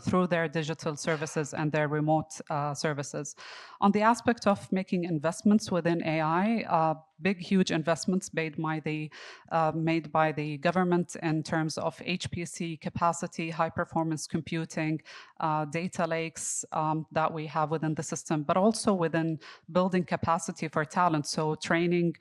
through their digital services and their remote services. On the aspect of making investments within AI, big, huge investments made by the government in terms of HPC capacity, high-performance computing, data lakes that we have within the system, but also within building capacity for talent, so training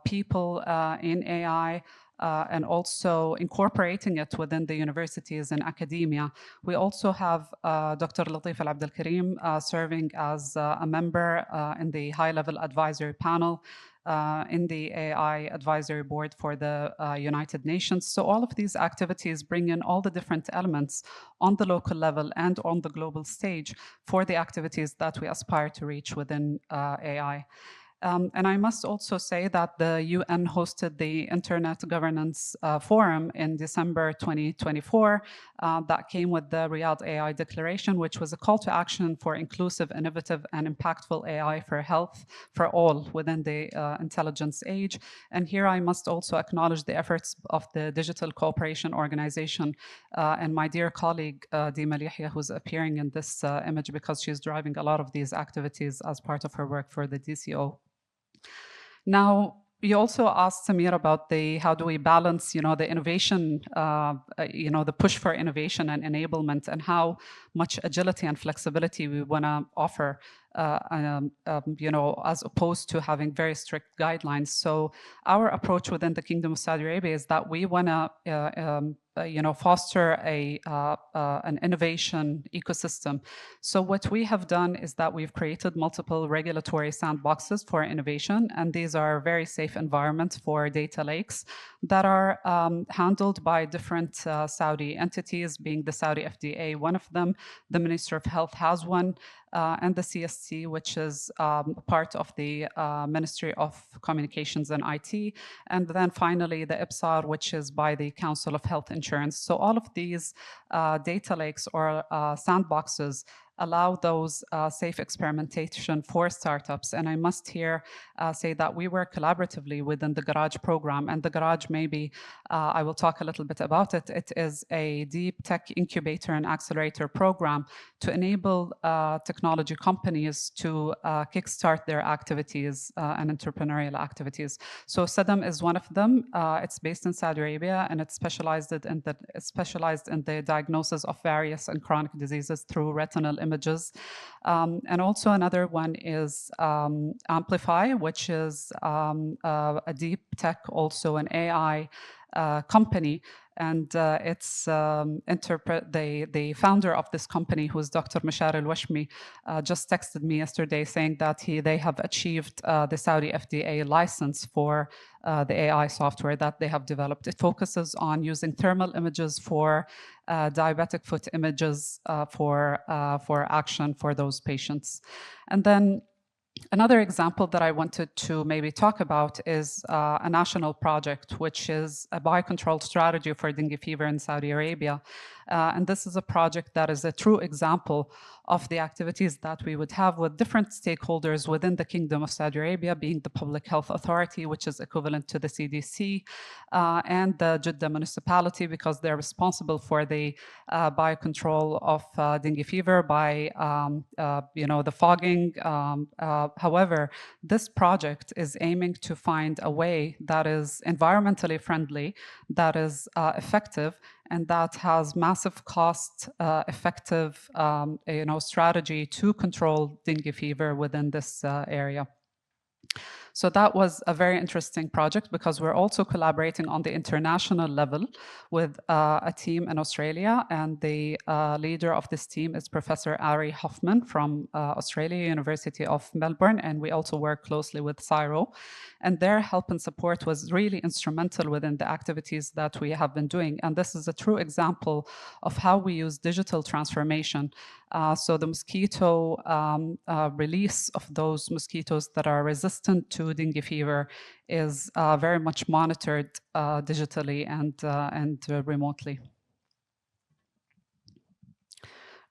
people in AI, and also incorporating it within the universities and academia. We also have Dr. Latif Al Abdel Karim serving as a member in the high-level advisory panel in the AI advisory board for the United Nations. So all of these activities bring in all the different elements on the local level and on the global stage for the activities that we aspire to reach within AI. And I must also say that the UN hosted the Internet Governance Forum in December 2024 that came with the Riyadh AI Declaration, which was a call to action for inclusive, innovative, and impactful AI for health for all within the intelligence age. And here I must also acknowledge the efforts of the Digital Cooperation Organization and my dear colleague, Dima Yahya, who's appearing in this image because she's driving a lot of these activities as part of her work for the DCO. Now, you also asked Samir about how do we balance, the innovation, the push for innovation and enablement, and how much agility and flexibility we want to offer, as opposed to having very strict guidelines. So our approach within the Kingdom of Saudi Arabia is that we want to foster an innovation ecosystem. So what we have done is that we've created multiple regulatory sandboxes for innovation, and these are very safe environments for data lakes that are handled by different Saudi entities, being the Saudi FDA one of them, the Ministry of Health has one, and the CST, which is part of the Ministry of Communications and IT, and then finally the IPSAR, which is by the Council of Health Insurance. So all of these data lakes or sandboxes allow those safe experimentation for startups. And I must here say that we work collaboratively within the Garage program. And the Garage, maybe I will talk a little bit about it. It is a deep tech incubator and accelerator program to enable technology companies to kickstart their activities and entrepreneurial activities. So SEDAM is one of them. It's based in Saudi Arabia, and it's specialized in the diagnosis of various and chronic diseases through retinal images. And also another one is Amplify, which is a deep tech, also an AI company. And it's the founder of this company, who is Dr. Mashar Al-Washmi, just texted me yesterday saying that they have achieved the Saudi FDA license for the AI software that they have developed. It focuses on using thermal images for diabetic foot images for action for those patients. And then another example that I wanted to maybe talk about is a national project, which is a biocontrol strategy for dengue fever in Saudi Arabia. And this is a project that is a true example of the activities that we would have with different stakeholders within the Kingdom of Saudi Arabia, being the Public Health Authority, which is equivalent to the CDC, and the Jeddah municipality, because they're responsible for the biocontrol of dengue fever by, the fogging. However, this project is aiming to find a way that is environmentally friendly, that is effective, and that has massive cost effective strategy to control dengue fever within this area. So that was a very interesting project, because we're also collaborating on the international level with a team in Australia, and the leader of this team is Professor Ari Hoffman from Australia, University of Melbourne, and we also work closely with CSIRO. And their help and support was really instrumental within the activities that we have been doing. And this is a true example of how we use digital transformation. So the mosquito release of those mosquitoes that are resistant to dengue fever is very much monitored digitally and remotely.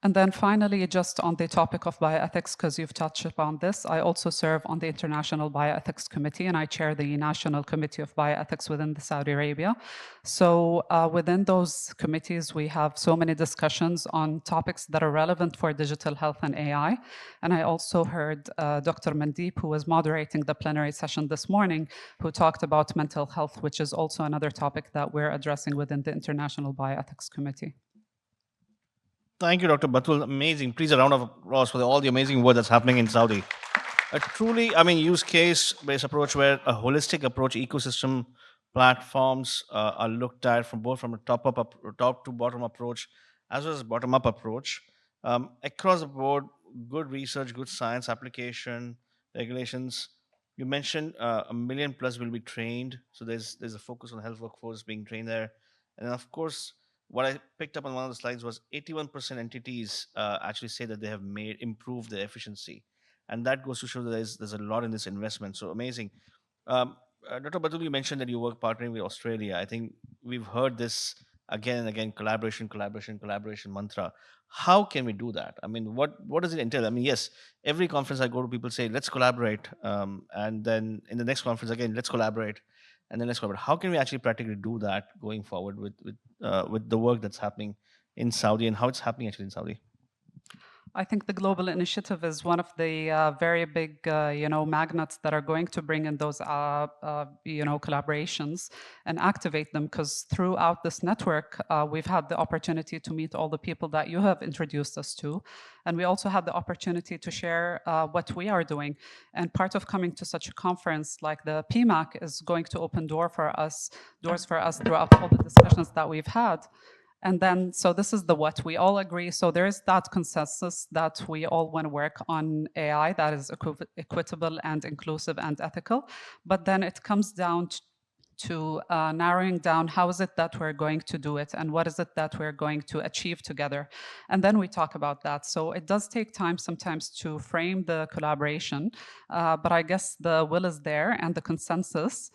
And then finally, just on the topic of bioethics, because you've touched upon this, I also serve on the International Bioethics Committee, and I chair the National Committee of Bioethics within the Saudi Arabia. So within those committees, we have so many discussions on topics that are relevant for digital health and AI. And I also heard Dr. Mandeep, who was moderating the plenary session this morning, who talked about mental health, which is also another topic that we're addressing within the International Bioethics Committee. Thank you, Dr. Batul. Amazing. Please, a round of applause for all the amazing work that's happening in Saudi. A truly, use case-based approach, where a holistic approach, ecosystem platforms are looked at from both from a top to bottom approach as well as bottom up approach. Across the board, good research, good science application, regulations. You mentioned 1 million plus will be trained, so there's a focus on health workforce being trained there, and then of course, what I picked up on one of the slides was 81% entities actually say that they have improved their efficiency, and that goes to show that there's a lot in this investment. So amazing. Dr. Batul, you mentioned that you work partnering with Australia. I think we've heard this again and again: collaboration, collaboration, collaboration mantra. How can we do that? I mean, what does it entail? I mean, yes, every conference I go to, people say let's collaborate, and then in the next conference again, let's collaborate, and then let's collaborate. How can we actually practically do that going forward with the work that's happening in Saudi and how it's happening actually in Saudi? I think the global initiative is one of the very big, magnets that are going to bring in those, collaborations and activate them. Because throughout this network, we've had the opportunity to meet all the people that you have introduced us to, and we also had the opportunity to share what we are doing. And part of coming to such a conference like the PMAC is going to open doors for us throughout all the discussions that we've had. And then, so this is the what we all agree. So there is that consensus that we all want to work on AI that is equitable and inclusive and ethical. But then it comes down to narrowing down how is it that we're going to do it and what is it that we're going to achieve together. And then we talk about that. So it does take time sometimes to frame the collaboration, but I guess the will is there and the consensus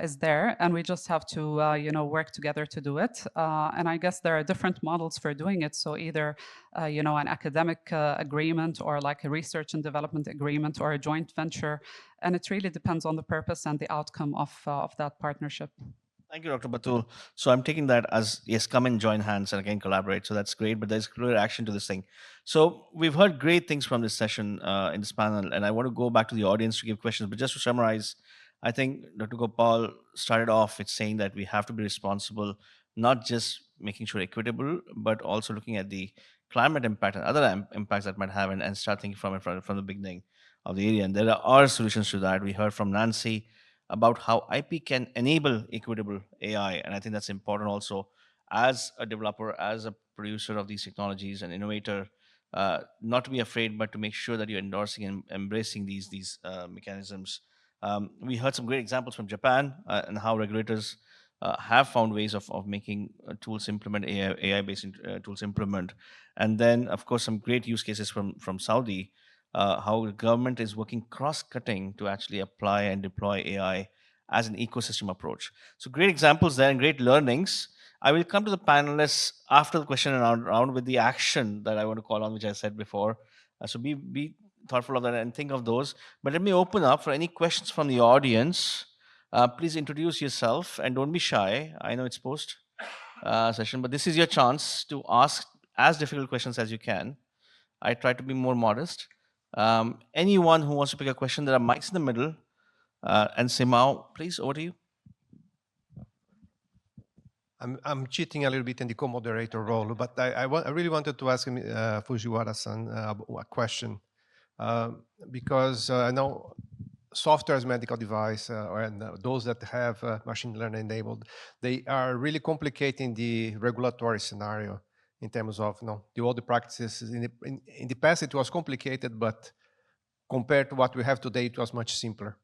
is there, and we just have to work together to do it. And I guess there are different models for doing it. So either an academic agreement or like a research and development agreement or a joint venture, and it really depends on the purpose and the outcome of that partnership. Thank you, Dr. Batul. So I'm taking that as yes, come and join hands and again collaborate. So that's great, but there's clear action to this thing. So we've heard great things from this session in this panel, and I want to go back to the audience to give questions. But just to summarize, I think Dr. Gopal started off with saying that we have to be responsible, not just making sure equitable, but also looking at the climate impact and other impacts that might have, and start thinking from the beginning of the area. And there are solutions to that. We heard from Nancy about how IP can enable equitable AI. And I think that's important also as a developer, as a producer of these technologies, an innovator, not to be afraid, but to make sure that you're endorsing and embracing these mechanisms. We heard some great examples from Japan and how regulators have found ways of making tools implement AI-based tools implement. And then, of course, some great use cases from Saudi, how the government is working cross-cutting to actually apply and deploy AI as an ecosystem approach. So great examples there and great learnings. I will come to the panelists after the question and round with the action that I want to call on, which I said before. So be thoughtful of that and think of those. But let me open up for any questions from the audience. Please introduce yourself and don't be shy. I know it's post session, but this is your chance to ask as difficult questions as you can. I try to be more modest. Anyone who wants to pick a question, there are mics in the middle. And Simao, please, over to you. I'm cheating a little bit in the co-moderator role, but I really wanted to ask Fujiwara-san a question, because I know software as medical device and those that have machine learning enabled, they are really complicating the regulatory scenario in terms of the older practices. In the past, it was complicated, but compared to what we have today, it was much simpler.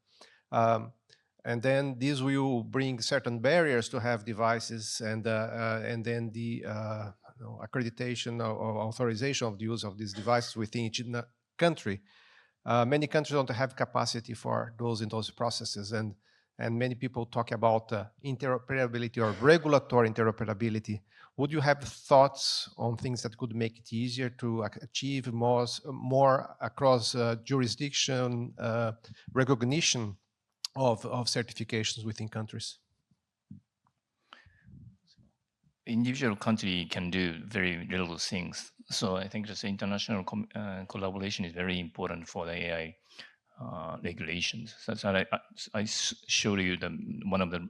And then this will bring certain barriers to have devices, and then the accreditation or authorization of the use of these devices within each country. Many countries don't have capacity for those in those processes, and many people talk about interoperability or regulatory interoperability. Would you have thoughts on things that could make it easier to achieve more across jurisdiction recognition of certifications within countries? Individual country can do very little things. So I think this international collaboration is very important for the AI regulations. That's why I showed you one of the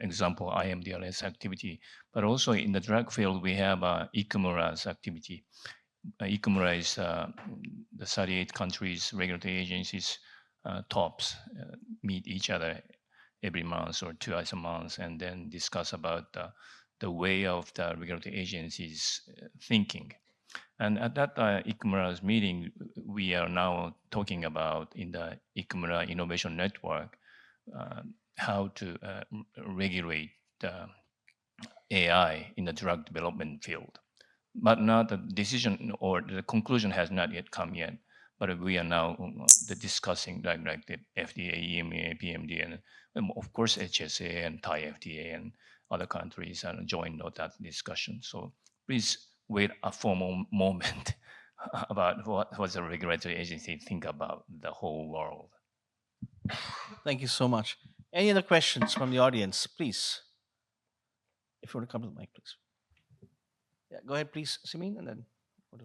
example IMDLS activity, but also in the drug field we have ICMRA's activity. ICMRA is the 38 countries regulatory agencies tops meet each other every month or twice a month, and then discuss about the way of the regulatory agencies thinking. And at that ICMRA's meeting, we are now talking about in the ICMRA Innovation Network how to regulate AI in the drug development field. But not the decision or the conclusion has not yet come yet. But we are now discussing like the FDA, EMA, PMD, and of course HSA and Thai FDA and other countries are joined on that discussion. So please wait a formal moment about what the regulatory agency think about the whole world. Thank you so much. Any other questions from the audience, please? If you want to come to the mic, please. Yeah, go ahead, please, Simin, and then.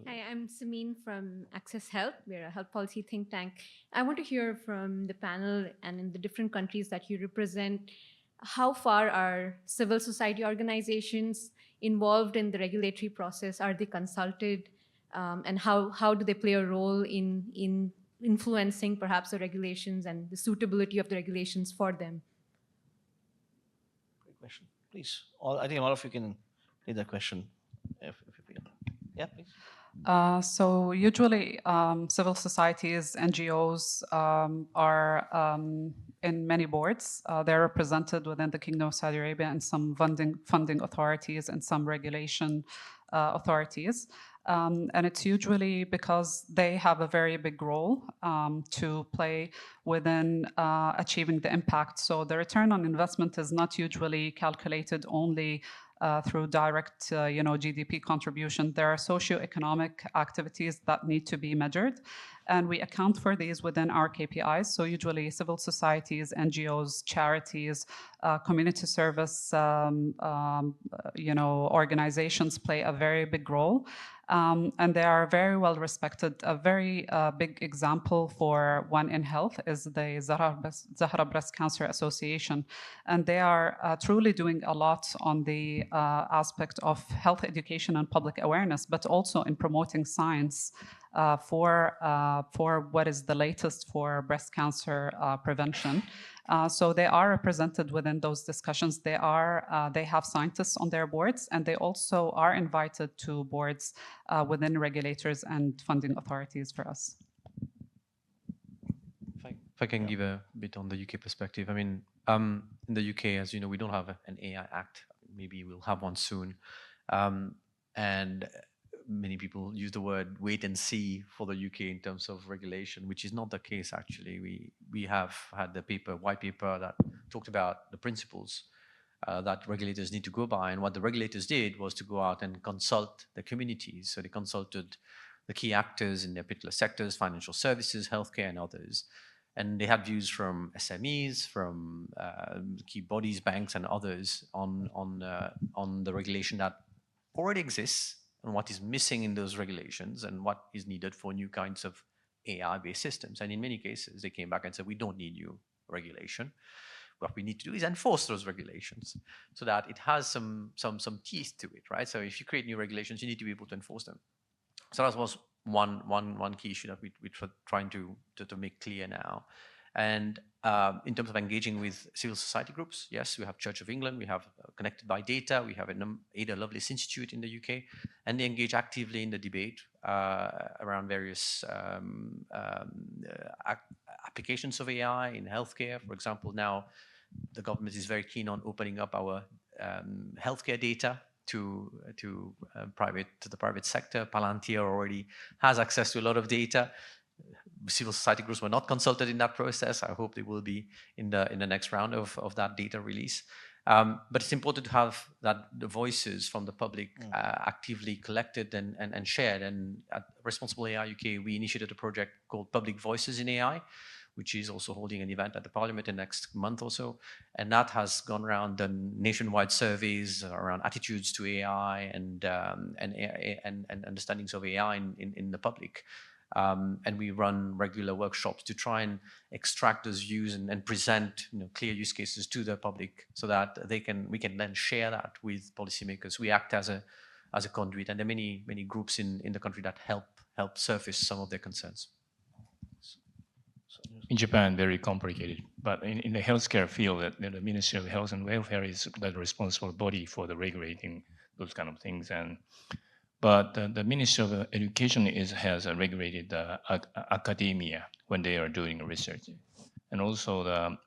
Hi, I'm Samin from Access Health. We're a health policy think tank. I want to hear from the panel and in the different countries that you represent, how far are civil society organizations involved in the regulatory process? Are they consulted? And how do they play a role in influencing perhaps the regulations and the suitability of the regulations for them? Great question. Please, I think all of you can take that question if you feel. Yeah, please. So usually civil societies, NGOs are in many boards. They're represented within the Kingdom of Saudi Arabia and some funding authorities and some regulation authorities. And it's usually because they have a very big role to play within achieving the impact. So the return on investment is not usually calculated only through direct GDP contribution. There are socioeconomic activities that need to be measured, and we account for these within our KPIs. So usually civil societies, NGOs, charities, community service organizations play a very big role. And they are very well respected. A very big example for One in Health is the Zahra Breast Cancer Association. And they are truly doing a lot on the aspect of health education and public awareness, but also in promoting science for what is the latest for breast cancer prevention. So they are represented within those discussions. They have scientists on their boards, and they also are invited to boards within regulators and funding authorities for us. If I can give a bit on the UK perspective, I mean, in the UK, as you know, we don't have an AI Act. Maybe we'll have one soon. And many people use the word wait and see for the UK in terms of regulation, which is not the case, actually. We have had the white paper that talked about the principles that regulators need to go by. And what the regulators did was to go out and consult the communities. So they consulted the key actors in their particular sectors, financial services, healthcare, and others. And they had views from SMEs, from key bodies, banks, and others on the regulation that already exists, and what is missing in those regulations, and what is needed for new kinds of AI-based systems. And in many cases, they came back and said, we don't need new regulation. What we need to do is enforce those regulations so that it has some teeth to it, right? So if you create new regulations, you need to be able to enforce them. So that was one key issue that we're trying to make clear now. And in terms of engaging with civil society groups, yes, we have Church of England, we have Connected by Data, we have Ada Lovelace Institute in the UK, and they engage actively in the debate around various applications of AI in healthcare. For example, now the government is very keen on opening up our healthcare data to the private sector. Palantir already has access to a lot of data. Civil society groups were not consulted in that process. I hope they will be in the next round of that data release. But it's important to have the voices from the public actively collected and shared. And at Responsible AI UK, we initiated a project called Public Voices in AI, which is also holding an event at the Parliament in the next month or so. And that has gone around the nationwide surveys around attitudes to AI and understandings of AI in the public. And we run regular workshops to try and extract those views and present clear use cases to the public so that we can then share that with policymakers. We act as a conduit, and there are many groups in the country that help surface some of their concerns. So in Japan, very complicated. But in the healthcare field, the Ministry of Health and Welfare is the responsible body for the regulating those kind of things. But the Ministry of Education has regulated academia when they are doing research. And also the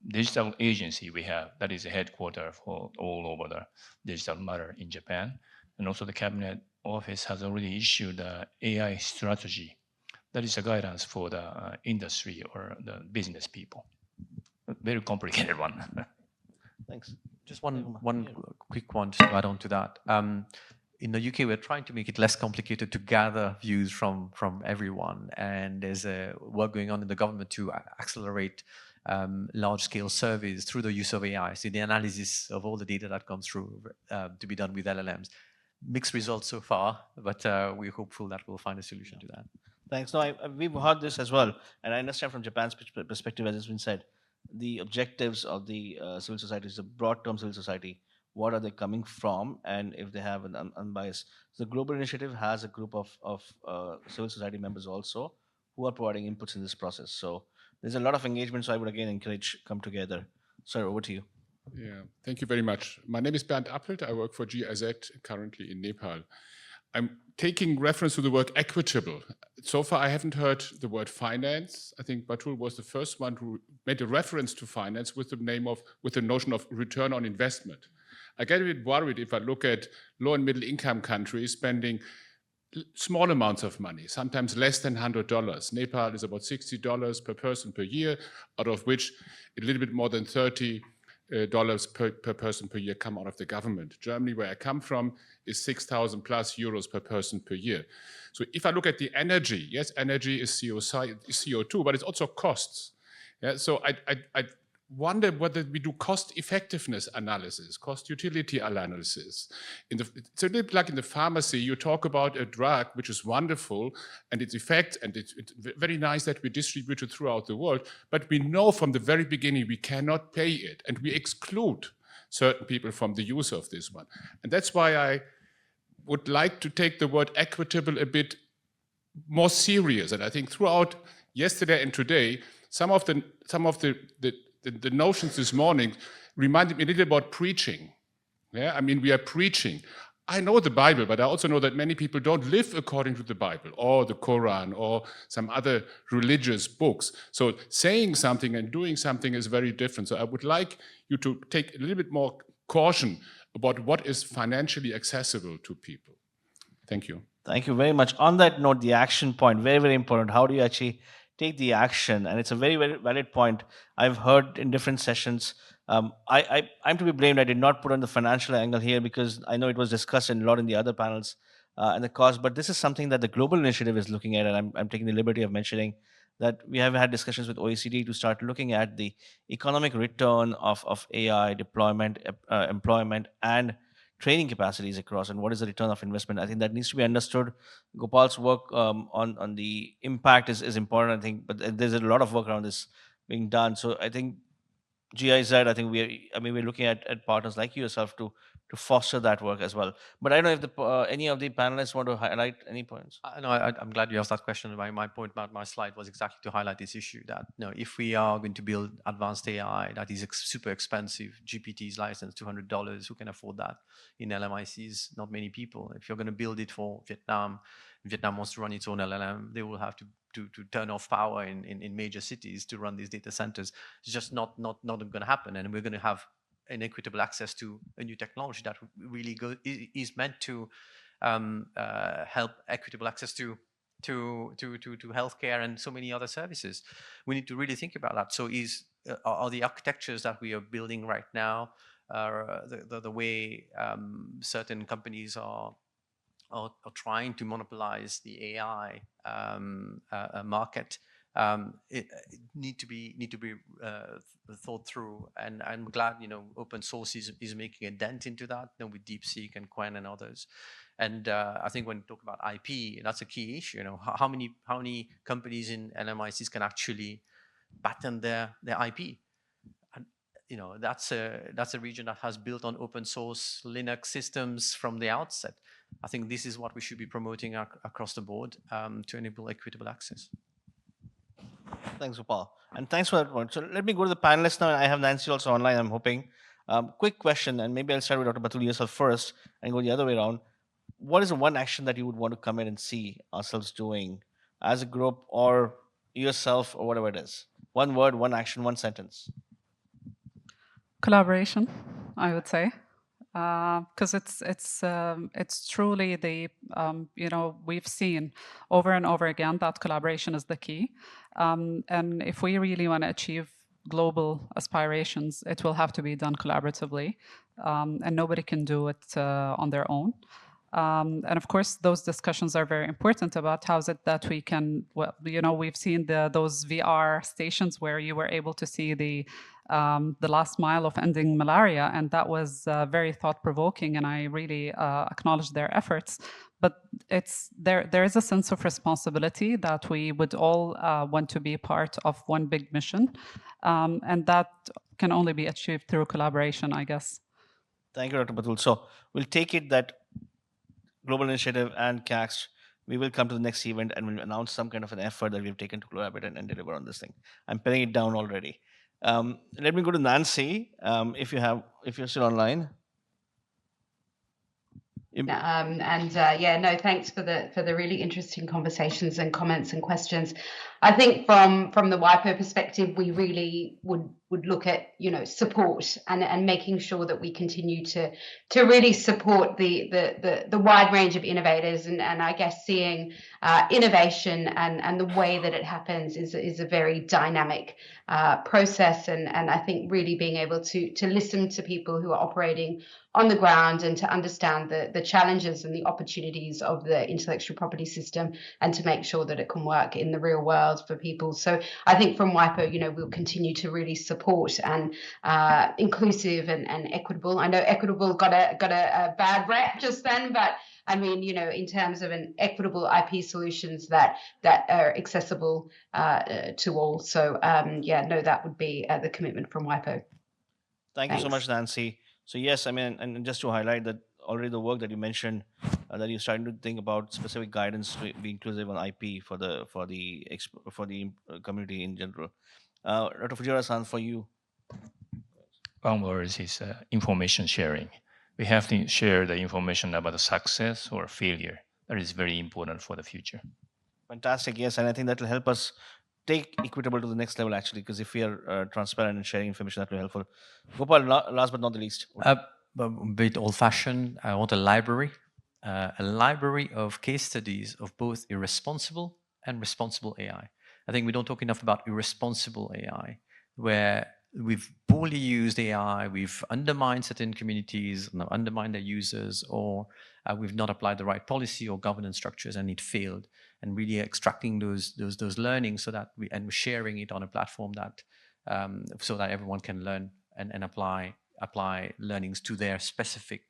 digital agency we have, that is the headquarters for all over the digital matter in Japan. And also the Cabinet Office has already issued the AI strategy. That is a guidance for the industry or the business people. A very complicated one. Thanks. Just one quick one to add on to that. In the UK, we're trying to make it less complicated to gather views from everyone. And there's work going on in the government to accelerate large-scale surveys through the use of AI. So the analysis of all the data that comes through to be done with LLMs. Mixed results so far, but we're hopeful that we'll find a solution to that. Thanks. No, we've heard this as well, and I understand from Japan's perspective, as has been said, the objectives of the civil society is a broad-term civil society. What are they coming from, and if they have an unbiased? The global initiative has a group of civil society members also who are providing inputs in this process. So there's a lot of engagement. So I would again encourage come together. Sir, over to you. Yeah, thank you very much. My name is Bernd Appelt. I work for GIZ currently in Nepal. I'm taking reference to the word equitable. So far, I haven't heard the word finance. I think Batul was the first one who made a reference to finance with the notion of return on investment. I get a bit worried if I look at low and middle income countries spending small amounts of money, sometimes less than $100. Nepal is about $60 per person per year, out of which a little bit more than $30 per person per year come out of the government. Germany, where I come from, is 6,000 plus euros per person per year. So if I look at the energy, yes, energy is CO2, but it's also costs. Yeah, so I wonder whether we do cost effectiveness analysis, cost utility analysis. It's a little like in the pharmacy, you talk about a drug, which is wonderful, and its effect, and it's very nice that we distribute it throughout the world, but we know from the very beginning we cannot pay it, and we exclude certain people from the use of this one. And that's why I would like to take the word equitable a bit more serious. And I think throughout yesterday and today, some of the notions this morning reminded me a little about preaching. Yeah, I mean, we are preaching. I know the Bible, but I also know that many people don't live according to the Bible or the Quran or some other religious books. So saying something and doing something is very different. So I would like you to take a little bit more caution about what is financially accessible to people. Thank you. Thank you very much. On that note, the action point, very, very important. How do you actually take the action? And it's a very, very valid point. I've heard in different sessions. I'm to be blamed. I did not put on the financial angle here because I know it was discussed a lot in the other panels and the cost. But this is something that the global initiative is looking at, and I'm taking the liberty of mentioning that we have had discussions with OECD to start looking at the economic return of AI deployment, employment, and training capacities across, and what is the return of investment. I think that needs to be understood. Gopal's work on the impact is important, I think, but there's a lot of work around this being done. So I think GIZ, I think we're looking at partners like yourself to foster that work as well. But I don't know if any of the panelists want to highlight any points. No, I'm glad you asked that question. My point about my slide was exactly to highlight this issue that if we are going to build advanced AI that is super expensive, GPT's license $200, who can afford that? In LMICs, not many people. If you're going to build it for Vietnam wants to run its own LLM, they will have to turn off power in major cities to run these data centers. It's just not going to happen, and we're going to have inequitable access to a new technology that really is meant to help equitable access to healthcare and so many other services. We need to really think about that. So are the architectures that we are building right now, the way certain companies are trying to monopolize the AI market, it need to be thought through, and I'm glad open source is making a dent into that, with DeepSeek and Quen and others. And I think when you talk about IP, that's a key issue. How many companies in LMICs can actually patent their IP? And that's a region that has built on open source Linux systems from the outset. I think this is what we should be promoting across the board to enable equitable access. Thanks, Gopal. And thanks for that one. So let me go to the panelists now. I have Nancy also online, I'm hoping. Quick question, and maybe I'll start with Dr. Batul yourself first and go the other way around. What is the one action that you would want to come in and see ourselves doing as a group or yourself or whatever it is? One word, one action, one sentence. Collaboration, I would say, because it's truly the we've seen over and over again that collaboration is the key, and if we really want to achieve global aspirations, it will have to be done collaboratively, and nobody can do it on their own. And of course, those discussions are very important about how is it that we can, well, we've seen those VR stations where you were able to see the last mile of ending malaria, and that was very thought-provoking, and I really acknowledge their efforts. But there is a sense of responsibility that we would all want to be part of one big mission, and that can only be achieved through collaboration, I guess. Thank you, Dr. Batul. So we'll take it that Global Initiative and CAX, we will come to the next event and we'll announce some kind of an effort that we've taken to collaborate and deliver on this thing. I'm penning it down already. Let me go to Nancy, if you're still online. Thanks for the really interesting conversations and comments and questions. I think from the WIPO perspective, we really would look at support and making sure that we continue to really support the wide range of innovators, and I guess seeing innovation and the way that it happens is a very dynamic process, and I think really being able to listen to people who are operating on the ground and to understand the challenges and the opportunities of the intellectual property system, and to make sure that it can work in the real world for people. So I think from WIPO, we'll continue to really support and inclusive and equitable. I know equitable got a bad rep just then, but I mean, in terms of an equitable IP solutions that are accessible to all. So that would be the commitment from WIPO. Thank you so much, Nancy. So yes, I mean, and just to highlight that already the work that you mentioned, that you're starting to think about specific guidance to be inclusive on IP for the community in general. Dr. Fujira-san, for you. One word is information sharing. We have to share the information about the success or failure. That is very important for the future. Fantastic, yes, and I think that will help us take Equitable to the next level, actually, because if we are transparent and sharing information, that will be helpful. Gopal, last but not the least. A bit old-fashioned, I want a library of case studies of both irresponsible and responsible AI. I think we don't talk enough about irresponsible AI, where we've poorly used AI, we've undermined certain communities, undermined their users, or we've not applied the right policy or governance structures and it failed. And really extracting those learnings so that we're sharing it on a platform that so that everyone can learn and apply learnings to their specific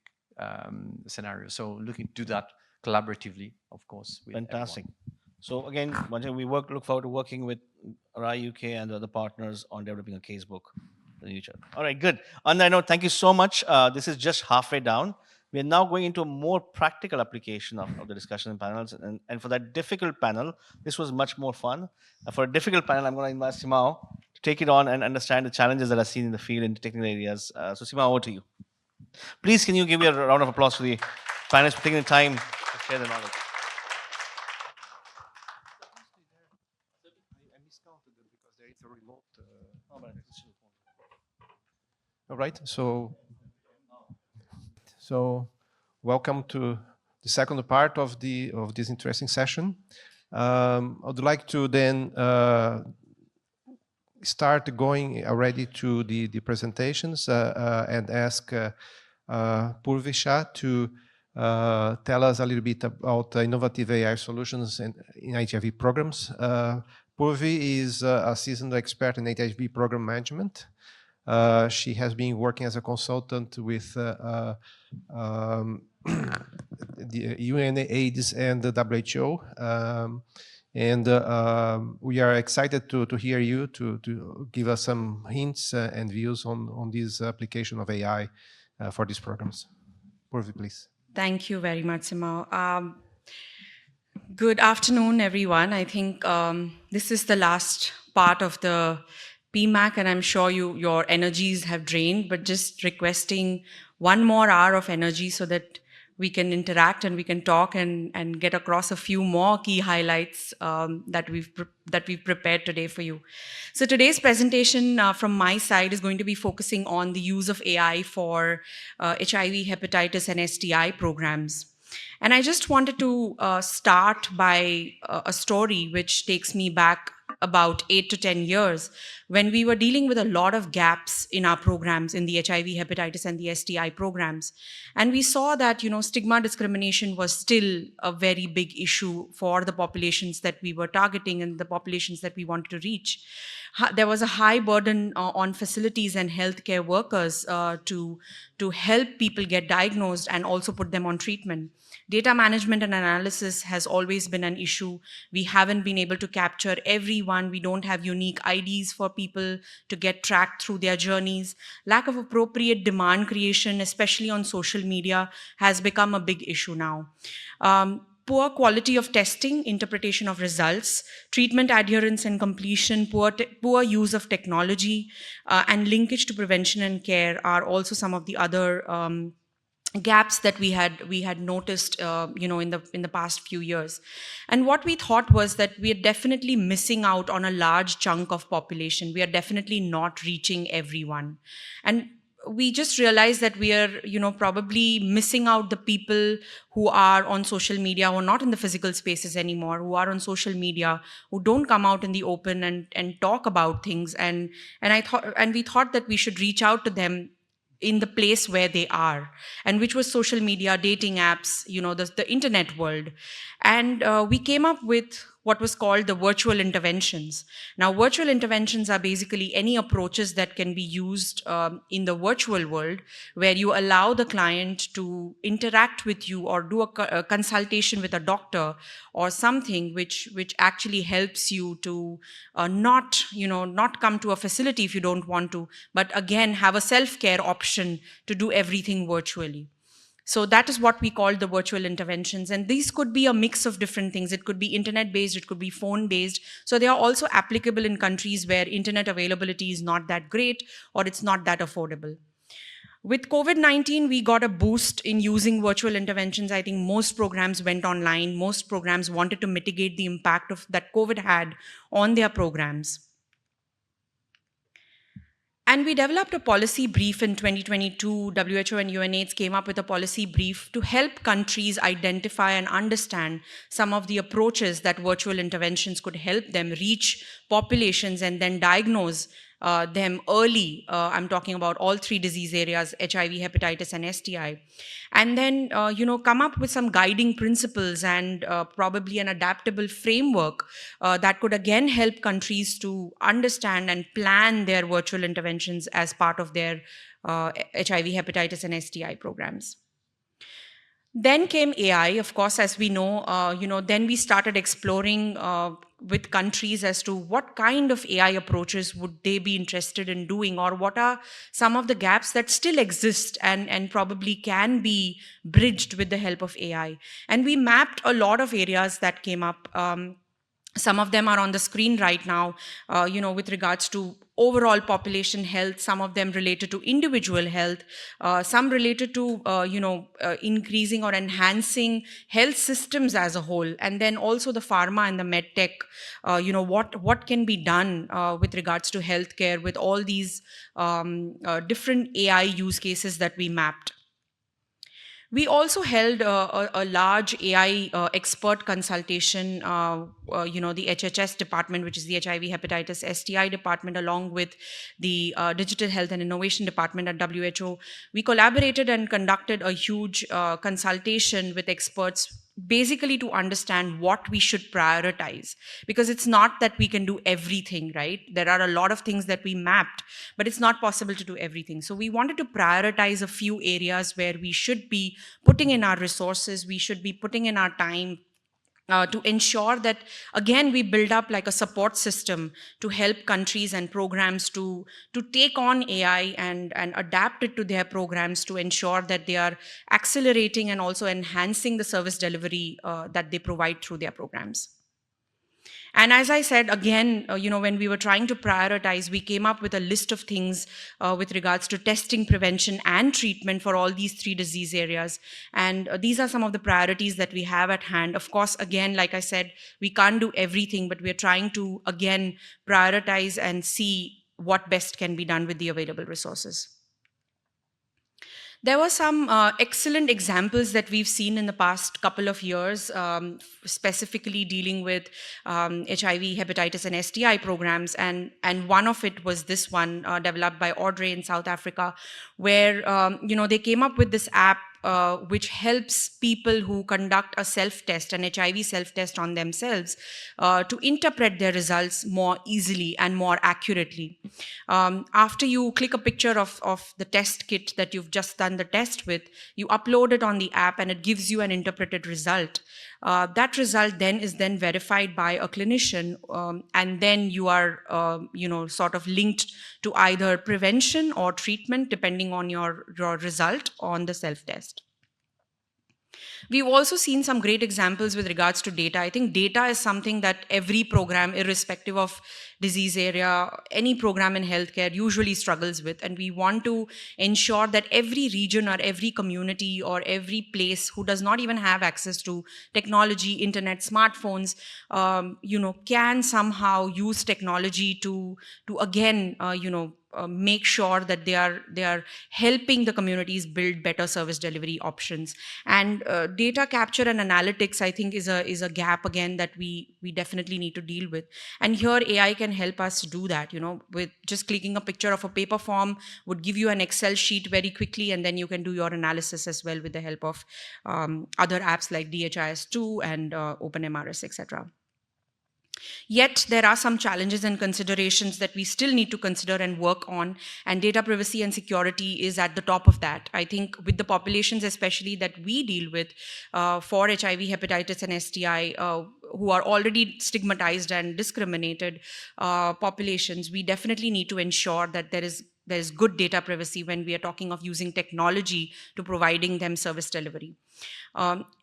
scenario. So looking to do that collaboratively, of course. With Fantastic. everyone. So again, we look forward to working with RAI UK and the other partners on developing a casebook in the future. All right, good. On that note, thank you so much. This is just halfway down. We are now going into a more practical application of the discussion and panels. And for that difficult panel, this was much more fun. For a difficult panel, I'm going to invite Simao to take it on and understand the challenges that are seen in the field in technical areas. So Simao, over to you. Please, can you give me a round of applause for the panelists for taking the time to share their knowledge? All right, so welcome to the second part of this interesting session. I would like to then start going already to the presentations and ask Purvisha to tell us a little bit about innovative AI solutions in HIV programs. Purvi is a seasoned expert in HIV program management. She has been working as a consultant with the UNAIDS and the WHO. We are excited to hear you to give us some hints and views on this application of AI for these programs. Purvi, please. Thank you very much, Simao. Good afternoon, everyone. I think this is the last part of the PMAC, and I'm sure your energies have drained, but just requesting one more hour of energy so that we can interact and we can talk and get across a few more key highlights that we've prepared today for you. So today's presentation from my side is going to be focusing on the use of AI for HIV, hepatitis, and STI programs. And I just wanted to start by a story which takes me back about 8 to 10 years when we were dealing with a lot of gaps in our programs, in the HIV, hepatitis, and the STI programs. And we saw that, stigma discrimination was still a very big issue for the populations that we were targeting and the populations that we wanted to reach. There was a high burden on facilities and healthcare workers to help people get diagnosed and also put them on treatment. Data management and analysis has always been an issue. We haven't been able to capture everyone. We don't have unique IDs for people to get tracked through their journeys. Lack of appropriate demand creation, especially on social media, has become a big issue now. Poor quality of testing, interpretation of results, treatment adherence and completion, poor use of technology, and linkage to prevention and care are also some of the other gaps that we had noticed in the past few years. And what we thought was that we are definitely missing out on a large chunk of population. We are definitely not reaching everyone, and we just realized that we are probably missing out the people who are on social media, who are not in the physical spaces anymore, who are on social media, who don't come out in the open and talk about things. And we thought that we should reach out to them in the place where they are, and which was social media, dating apps, the internet world. And we came up with what was called the virtual interventions. Now, virtual interventions are basically any approaches that can be used in the virtual world, where you allow the client to interact with you or do a consultation with a doctor or something which actually helps you to not come to a facility if you don't want to, but again have a self-care option to do everything virtually. So that is what we call the virtual interventions. And these could be a mix of different things. It could be internet-based, it could be phone-based. So they are also applicable in countries where internet availability is not that great or it's not that affordable. With COVID-19, we got a boost in using virtual interventions. I think most programs went online. Most programs wanted to mitigate the impact of that COVID had on their programs. And we developed a policy brief in 2022. WHO and UNAIDS came up with a policy brief to help countries identify and understand some of the approaches that virtual interventions could help them reach populations and then diagnose them early. I'm talking about all three disease areas, HIV, hepatitis, and STI. And then, come up with some guiding principles and probably an adaptable framework that could again help countries to understand and plan their virtual interventions as part of their HIV, hepatitis, and STI programs. Then came AI, of course, as we know, then we started exploring with countries as to what kind of AI approaches would they be interested in doing, or what are some of the gaps that still exist and probably can be bridged with the help of AI. And we mapped a lot of areas that came up. Some of them are on the screen right now, with regards to overall population health, some of them related to individual health, some related to, increasing or enhancing health systems as a whole, and then also the pharma and the med tech, what can be done with regards to healthcare with all these different AI use cases that we mapped. We also held a large AI expert consultation, the HHS department, which is the HIV, hepatitis, STI department, along with the Digital Health and Innovation department at WHO. We collaborated and conducted a huge consultation with experts, basically to understand what we should prioritize, because it's not that we can do everything, right? There are a lot of things that we mapped, but it's not possible to do everything. So we wanted to prioritize a few areas where we should be putting in our resources, we should be putting in our time, to ensure that, again, we build up like a support system to help countries and programs to take on AI and adapt it to their programs to ensure that they are accelerating and also enhancing the service delivery that they provide through their programs. And as I said, again, when we were trying to prioritize, we came up with a list of things with regards to testing, prevention, and treatment for all these 3 disease areas. And these are some of the priorities that we have at hand. Of course, again, like I said, we can't do everything, but we're trying to, again, prioritize and see what best can be done with the available resources. There were some excellent examples that we've seen in the past couple of years, specifically dealing with HIV, hepatitis, and STI programs. And one of it was this one developed by Audrey in South Africa, where they came up with this app which helps people who conduct a self-test, an HIV self-test on themselves, to interpret their results more easily and more accurately. After you click a picture of the test kit that you've just done the test with, you upload it on the app and it gives you an interpreted result. That result then is verified by a clinician, and then you are, sort of linked to either prevention or treatment, depending on your result on the self-test. We've also seen some great examples with regards to data. I think data is something that every program, irrespective of disease area, any program in healthcare usually struggles with. And we want to ensure that every region or every community or every place who does not even have access to technology, internet, smartphones, can somehow use technology to again, make sure that they are helping the communities build better service delivery options. And data capture and analytics, I think, is a gap again that we definitely need to deal with. And here AI can help us do that. With just clicking a picture of a paper form would give you an Excel sheet very quickly, and then you can do your analysis as well with the help of other apps like DHIS2 and OpenMRS, etc. Yet there are some challenges and considerations that we still need to consider and work on, and data privacy and security is at the top of that. I think with the populations especially that we deal with for HIV, hepatitis, and STI, who are already stigmatized and discriminated populations, we definitely need to ensure that there is good data privacy when we are talking of using technology to providing them service delivery.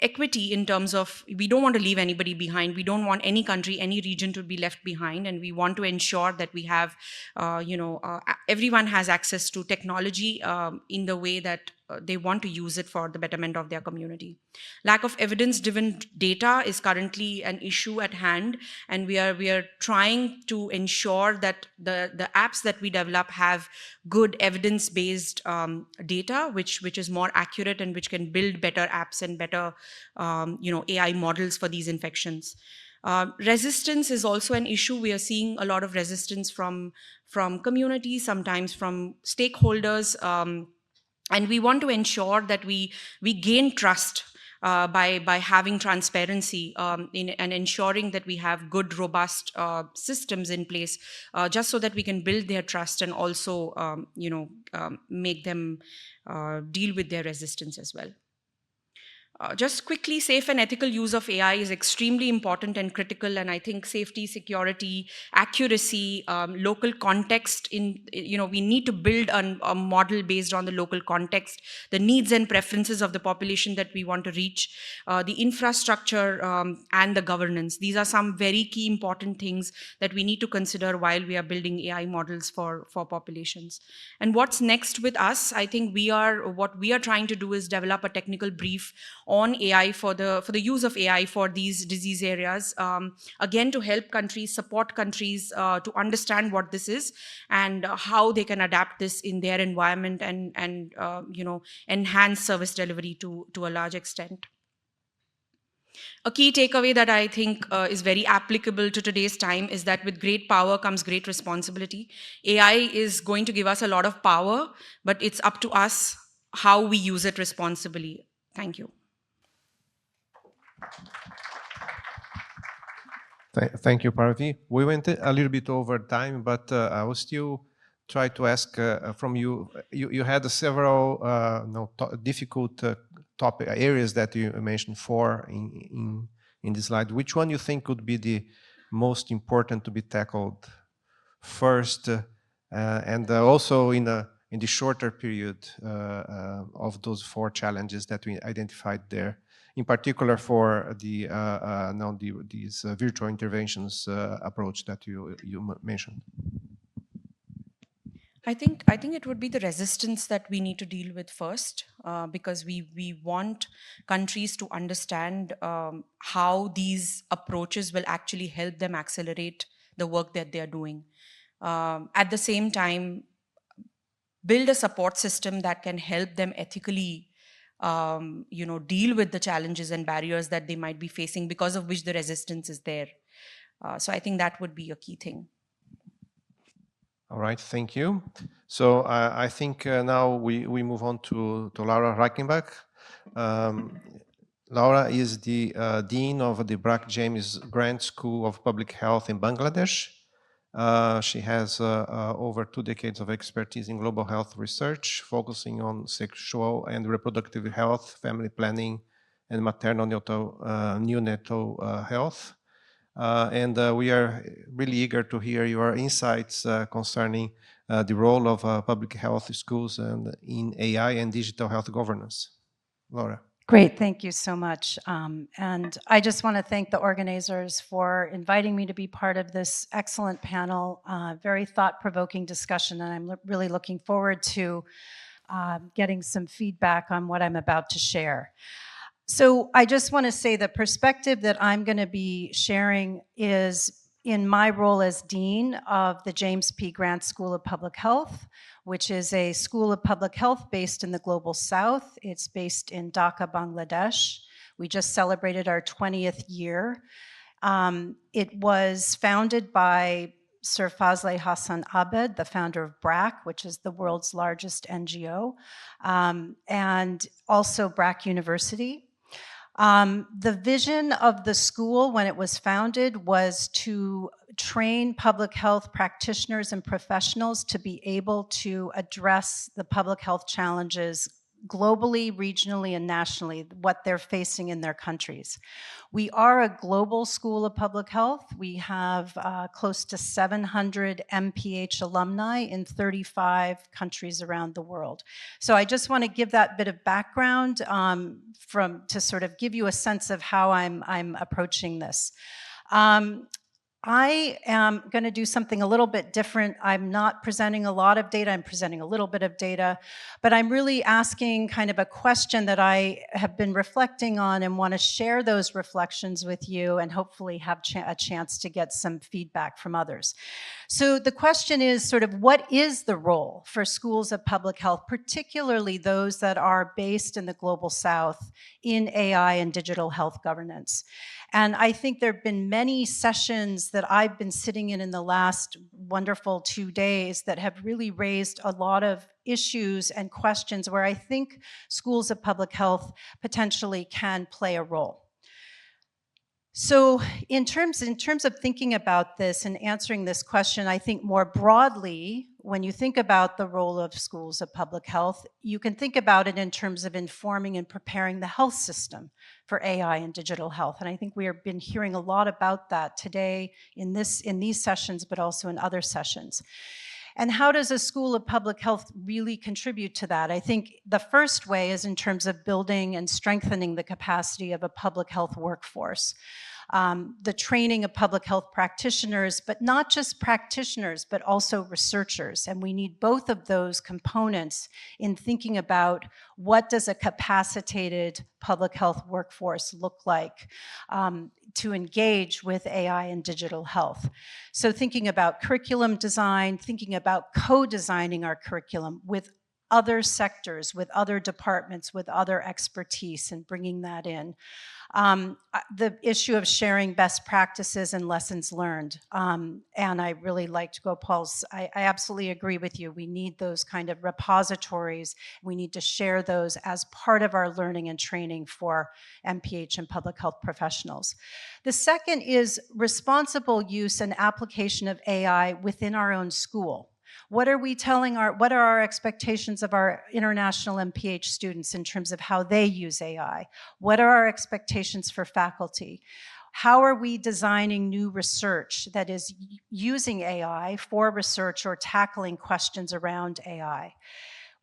Equity in terms of, we don't want to leave anybody behind. We don't want any country, any region to be left behind. And we want to ensure that we have, everyone has access to technology in the way that they want to use it for the betterment of their community. Lack of evidence-driven data is currently an issue at hand, and we are trying to ensure that the apps that we develop have good evidence-based data, which is more accurate and which can build better apps and better AI models for these infections. Resistance is also an issue. We are seeing a lot of resistance from communities, sometimes from stakeholders. And we want to ensure that we gain trust by having transparency and ensuring that we have good, robust systems in place, just so that we can build their trust and also, make them deal with their resistance as well. Just quickly, safe and ethical use of AI is extremely important and critical, and I think safety, security, accuracy, local context, we need to build a model based on the local context, the needs and preferences of the population that we want to reach, the infrastructure and the governance. These are some very key important things that we need to consider while we are building AI models for populations. And what's next with us? I think what we are trying to do is develop a technical brief on AI for the use of AI for these disease areas, again, to help countries, support countries to understand what this is and how they can adapt this in their environment and enhance service delivery to a large extent. A key takeaway that I think is very applicable to today's time is that with great power comes great responsibility. AI is going to give us a lot of power, but it's up to us how we use it responsibly. Thank you. Thank you, Parvati. We went a little bit over time, but I will still try to ask from you. You had several difficult topic areas that you mentioned, 4 in in this slide. Which one you think would be the most important to be tackled first, and also in the shorter period of those 4 challenges that we identified there, in particular for these virtual interventions approach that you mentioned? I think it would be the resistance that we need to deal with first, because we want countries to understand how these approaches will actually help them accelerate the work that they are doing. At the same time, build a support system that can help them ethically deal with the challenges and barriers that they might be facing, because of which the resistance is there. So I think that would be a key thing. All right, thank you. So I think now we move on to Laura Reichenbach. Laura is the Dean of the Brack James Grant School of Public Health in Bangladesh. She has over 2 decades of expertise in global health research, focusing on sexual and reproductive health, family planning, and maternal neonatal health. And we are really eager to hear your insights concerning the role of public health schools and in AI and digital health governance. Laura. Great, thank you so much. And I just want to thank the organizers for inviting me to be part of this excellent panel, very thought-provoking discussion, and I'm really looking forward to getting some feedback on what I'm about to share. So I just want to say the perspective that I'm going to be sharing is in my role as Dean of the James P. Grant School of Public Health, which is a school of public health based in the Global South. It's based in Dhaka, Bangladesh. We just celebrated our 20th year. It was founded by Sir Fazle Hassan Abed, the founder of BRAC, which is the world's largest NGO, and also BRAC University. The vision of the school when it was founded was to train public health practitioners and professionals to be able to address the public health challenges globally, regionally, and nationally, what they're facing in their countries. We are a global school of public health. We have close to 700 MPH alumni in 35 countries around the world. So I just want to give that bit of background to sort of give you a sense of how I'm approaching this. I am going to do something a little bit different. I'm not presenting a lot of data, I'm presenting a little bit of data, but I'm really asking kind of a question that I have been reflecting on and want to share those reflections with you and hopefully have a chance to get some feedback from others. So the question is sort of what is the role for schools of public health, particularly those that are based in the Global South in AI and digital health governance? And I think there have been many sessions that I've been sitting in the last wonderful 2 days that have really raised a lot of issues and questions where I think schools of public health potentially can play a role. So in terms of thinking about this and answering this question, I think more broadly, when you think about the role of schools of public health, you can think about it in terms of informing and preparing the health system for AI and digital health. And I think we have been hearing a lot about that today in these sessions, but also in other sessions. And how does a school of public health really contribute to that? I think the first way is in terms of building and strengthening the capacity of a public health workforce. The training of public health practitioners, but not just practitioners, but also researchers. And we need both of those components in thinking about what does a capacitated public health workforce look like to engage with AI and digital health. So thinking about curriculum design, thinking about co-designing our curriculum with other sectors, with other departments, with other expertise, and bringing that in. The issue of sharing best practices and lessons learned. And I really liked Gopal's, I absolutely agree with you. We need those kind of repositories. We need to share those as part of our learning and training for MPH and public health professionals. The second is responsible use and application of AI within our own school. What are our expectations of our international MPH students in terms of how they use AI? What are our expectations for faculty? How are we designing new research that is using AI for research or tackling questions around AI?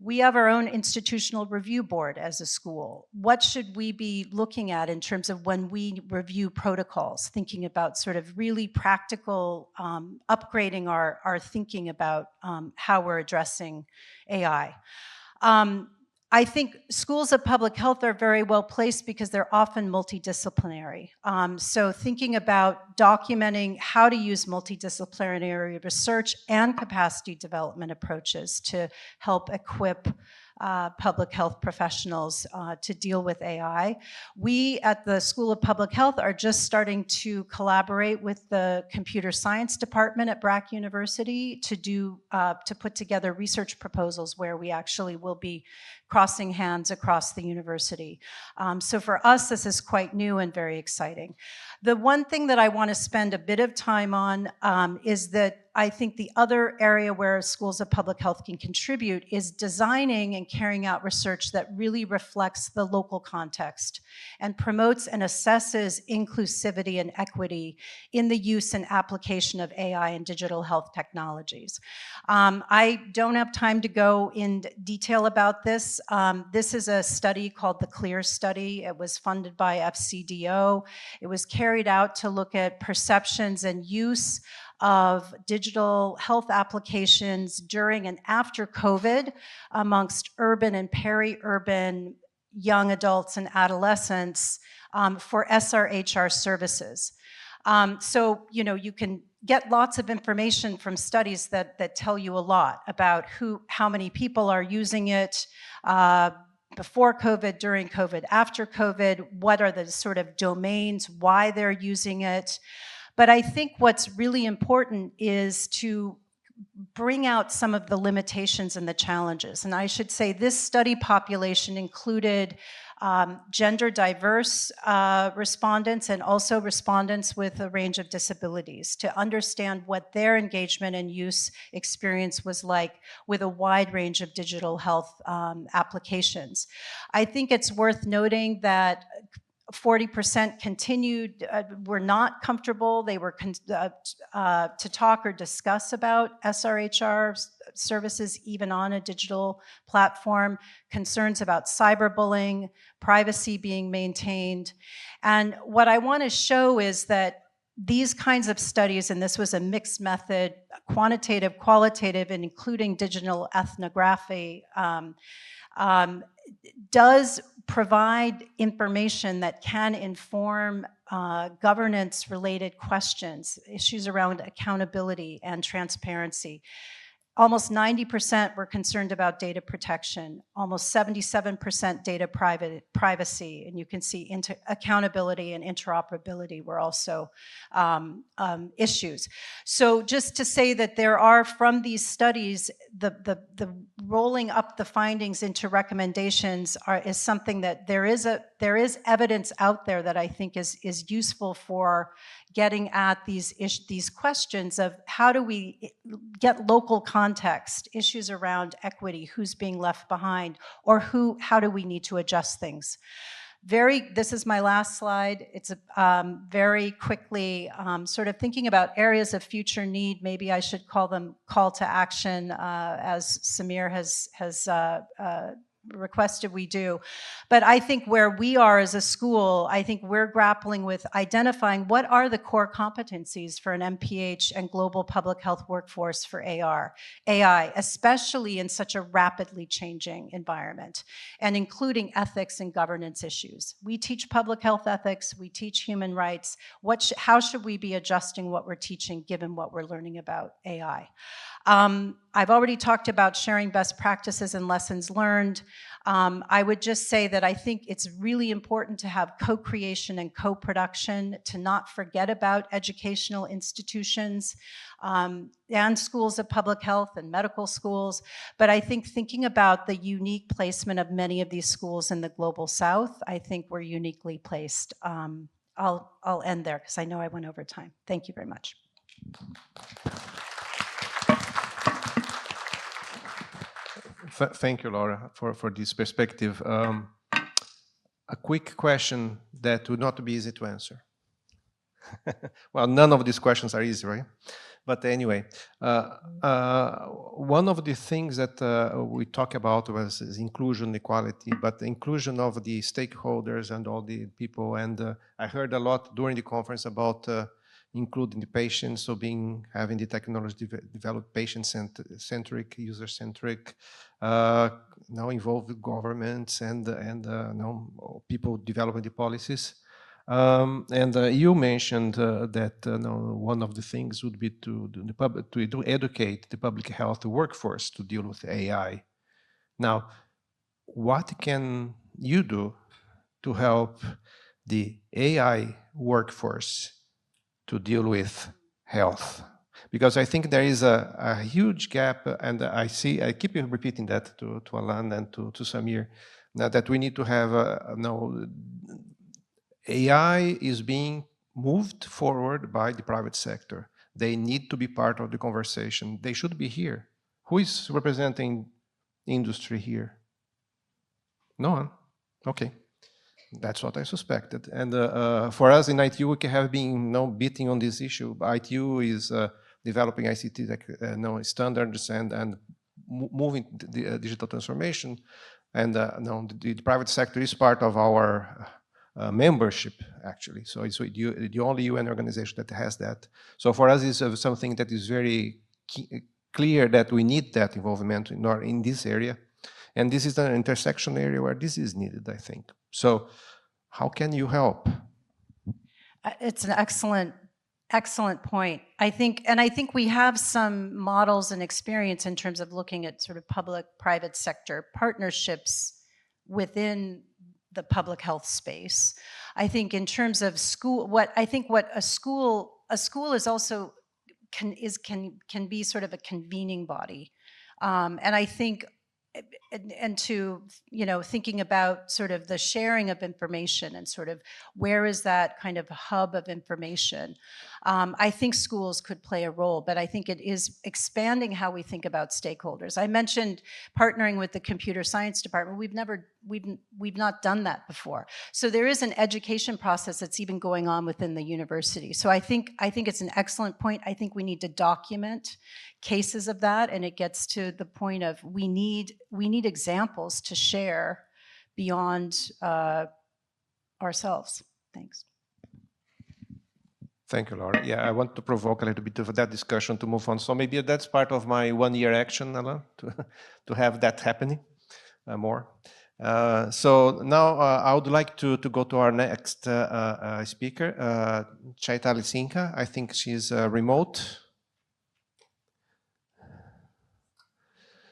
We have our own institutional review board as a school. What should we be looking at in terms of when we review protocols, thinking about sort of really practical, upgrading our thinking about how we're addressing AI? I think schools of public health are very well placed because they're often multidisciplinary. So thinking about documenting how to use multidisciplinary research and capacity development approaches to help equip public health professionals to deal with AI. We at the School of Public Health are just starting to collaborate with the computer science department at Brack University to put together research proposals where we actually will be crossing hands across the university. So for us, this is quite new and very exciting. The one thing that I want to spend a bit of time on is that I think the other area where schools of public health can contribute is designing and carrying out research that really reflects the local context and promotes and assesses inclusivity and equity in the use and application of AI and digital health technologies. I don't have time to go in detail about this. This is a study called the CLEAR study. It was funded by FCDO. It was carried out to look at perceptions and use of digital health applications during and after COVID amongst urban and peri-urban young adults and adolescents for SRHR services. So, you know, you can get lots of information from studies that tell you a lot about how many people are using it before COVID, during COVID, after COVID, what are the sort of domains, why they're using it. But I think what's really important is to bring out some of the limitations and the challenges. And I should say this study population included gender diverse respondents and also respondents with a range of disabilities to understand what their engagement and use experience was like with a wide range of digital health applications. I think it's worth noting that 40% continued, were not comfortable. They were to talk or discuss about SRHR services, even on a digital platform, concerns about cyberbullying, privacy being maintained. And what I want to show is that these kinds of studies, and this was a mixed method, quantitative, qualitative, and including digital ethnography, does provide information that can inform governance-related questions, issues around accountability and transparency. Almost 90% were concerned about data protection, almost 77% data privacy, and you can see accountability and interoperability were also issues. So just to say that there are, from these studies, the rolling up the findings into recommendations is something that there is evidence out there that I think is useful for getting at these questions of how do we get local context, issues around equity, who's being left behind, or how do we need to adjust things. This is my last slide. It's very quickly sort of thinking about areas of future need. Maybe I should call them call to action, as Samir has requested we do. But I think where we are as a school, I think we're grappling with identifying what are the core competencies for an MPH and global public health workforce for AI, especially in such a rapidly changing environment, and including ethics and governance issues. We teach public health ethics, we teach human rights. How should we be adjusting what we're teaching given what we're learning about AI? I've already talked about sharing best practices and lessons learned. I would just say that I think it's really important to have co-creation and co-production, to not forget about educational institutions and schools of public health and medical schools. But I think thinking about the unique placement of many of these schools in the global South, I think we're uniquely placed. I'll end there because I know I went over time. Thank you very much. Thank you, Laura, for this perspective. A quick question that would not be easy to answer. Well, none of these questions are easy, right? But anyway, one of the things that we talk about is inclusion, equality, but the inclusion of the stakeholders and all the people. And I heard a lot during the conference about including the patients, so having the technology developed patient-centric, user-centric, now involved with governments and now people developing the policies. You mentioned that one of the things would be to educate the public health workforce to deal with AI. Now, what can you do to help the AI workforce to deal with health? Because I think there is a huge gap, and I keep repeating that to Alan and to Samir, now that we need to have AI is being moved forward by the private sector. They need to be part of the conversation. They should be here. Who is representing industry here? No one? Okay. That's what I suspected. And for us in ITU, we have been beating on this issue. ITU is developing ICT standards and moving the digital transformation. And the private sector is part of our membership, actually. So it's the only UN organization that has that. So for us, it's something that is very clear that we need that involvement in this area. And this is an intersection area where this is needed, I think. So how can you help? It's an excellent point. I think we have some models and experience in terms of looking at sort of public-private sector partnerships within the public health space. I think in terms of school, what a school is also can be sort of a convening body, and I think. And to, thinking about sort of the sharing of information and sort of where is that kind of hub of information. I think schools could play a role, but I think it is expanding how we think about stakeholders. I mentioned partnering with the computer science department. We've not done that before. So there is an education process that's even going on within the university. So I think it's an excellent point. I think we need to document cases of that, and it gets to the point of we need examples to share beyond ourselves. Thanks. Thank you, Laura. Yeah, I want to provoke a little bit of that discussion to move on. So maybe that's part of my one-year action, Alan, to have that happening more. So now I would like to go to our next speaker, Chaitali Sinha. I think she's remote.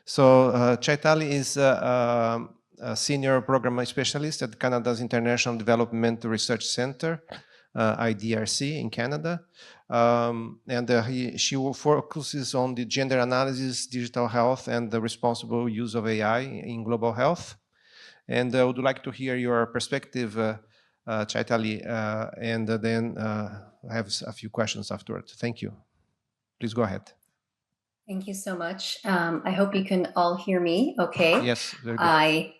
So Chaitali is a senior program specialist at Canada's International Development Research Center, IDRC in Canada. She focuses on the gender analysis, digital health, and the responsible use of AI in global health. And I would like to hear your perspective, Chaitali, and then have a few questions afterwards. Thank you. Please go ahead. Thank you so much. I hope you can all hear me okay. Yes, very good.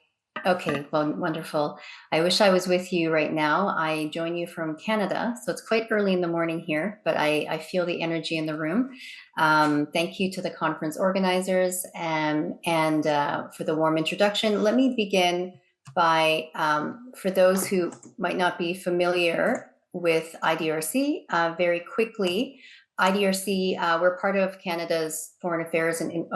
Okay, well, wonderful. I wish I was with you right now. I join you from Canada, so it's quite early in the morning here, but I feel the energy in the room. Thank you to the conference organizers and for the warm introduction. Let me begin by, for those who might not be familiar with IDRC, very quickly, IDRC, we're part of Canada's Foreign Affairs and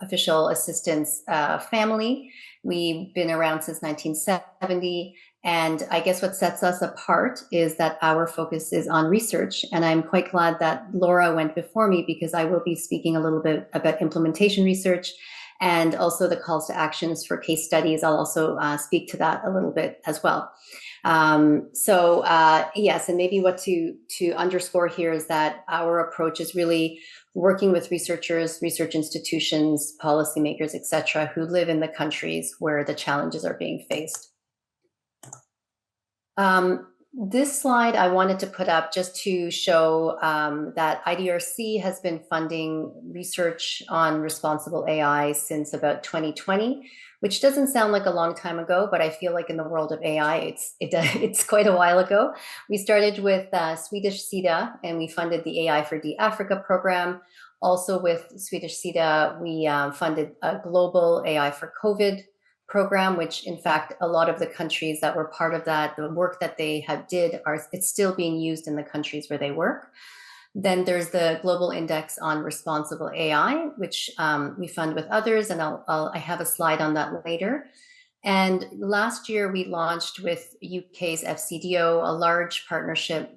Official Assistance family. We've been around since 1970. And I guess what sets us apart is that our focus is on research. And I'm quite glad that Laura went before me because I will be speaking a little bit about implementation research and also the calls to actions for case studies. I'll also speak to that a little bit as well. Yes, and maybe what to underscore here is that our approach is really working with researchers, research institutions, policymakers, et cetera, who live in the countries where the challenges are being faced. This slide I wanted to put up just to show that IDRC has been funding research on responsible AI since about 2020, which doesn't sound like a long time ago, but I feel like in the world of AI, it's quite a while ago. We started with Swedish SIDA, and we funded the AI for D Africa program. Also with Swedish SIDA, we funded a global AI for COVID program, which in fact, a lot of the countries that were part of that, the work that they it's still being used in the countries where they work. Then there's the Global Index on Responsible AI, which we fund with others, and I have a slide on that later. And last year we launched with UK's FCDO, a large partnership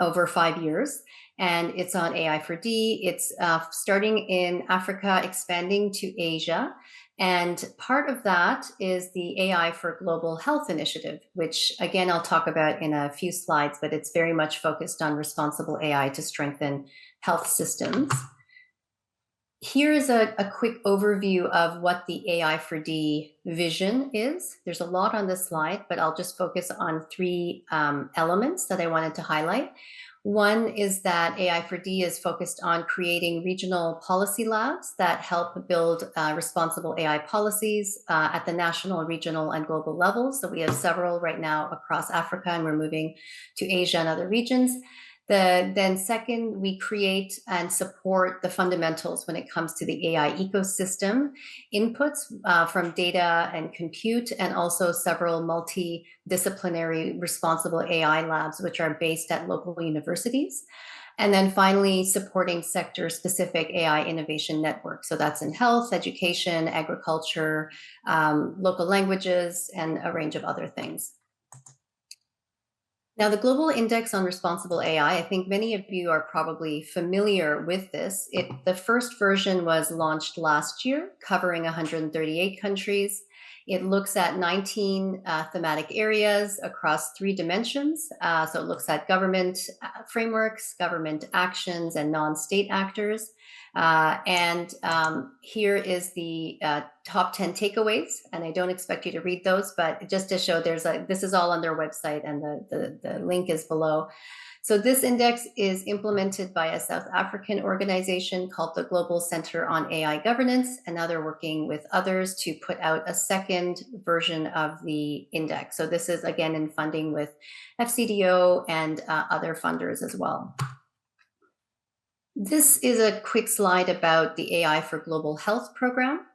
over 5 years. And it's on AI for D. It's starting in Africa, expanding to Asia. And part of that is the AI for Global Health initiative, which again, I'll talk about in a few slides, but it's very much focused on responsible AI to strengthen health systems. Here is a quick overview of what the AI for D vision is. There's a lot on this slide, but I'll just focus on 3 elements that I wanted to highlight. One is that AI for D is focused on creating regional policy labs that help build responsible AI policies at the national, regional, and global levels. So we have several right now across Africa, and we're moving to Asia and other regions. Then second, we create and support the fundamentals when it comes to the AI ecosystem, inputs from data and compute, and also several multidisciplinary responsible AI labs, which are based at local universities. And then finally, supporting sector-specific AI innovation networks. So that's in health, education, agriculture, local languages, and a range of other things. Now, the Global Index on Responsible AI, I think many of you are probably familiar with this. The first version was launched last year, covering 138 countries. It looks at 19 thematic areas across 3 dimensions. So it looks at government frameworks, government actions, and non-state actors. Here is the top 10 takeaways, and I don't expect you to read those, but just to show this is all on their website, and the link is below. So this index is implemented by a South African organization called the Global Center on AI Governance, and now they're working with others to put out a second version of the index. So this is again in funding with FCDO and other funders as well. This is a quick slide about the AI for Global Health program.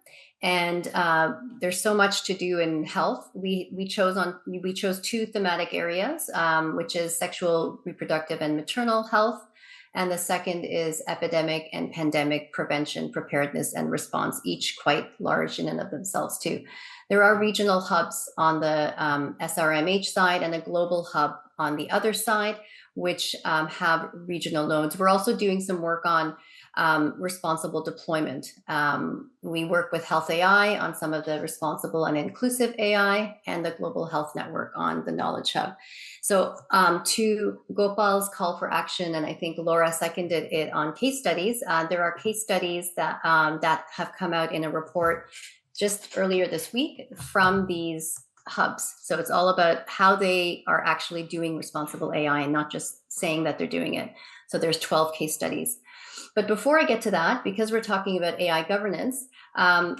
And there's so much to do in health. We chose 2 thematic areas, which is sexual, reproductive, and maternal health. And the second is epidemic and pandemic prevention, preparedness, and response, each quite large in and of themselves too. There are regional hubs on the SRMH side and a global hub on the other side, which have regional nodes. We're also doing some work on responsible deployment. We work with Health AI on some of the responsible and inclusive AI, and the Global Health Network on the Knowledge Hub. So to Gopal's call for action, and I think Laura seconded it on case studies, there are case studies that have come out in a report just earlier this week from these hubs. So it's all about how they are actually doing responsible AI and not just saying that they're doing it. So there's 12 case studies. But before I get to that, because we're talking about AI governance,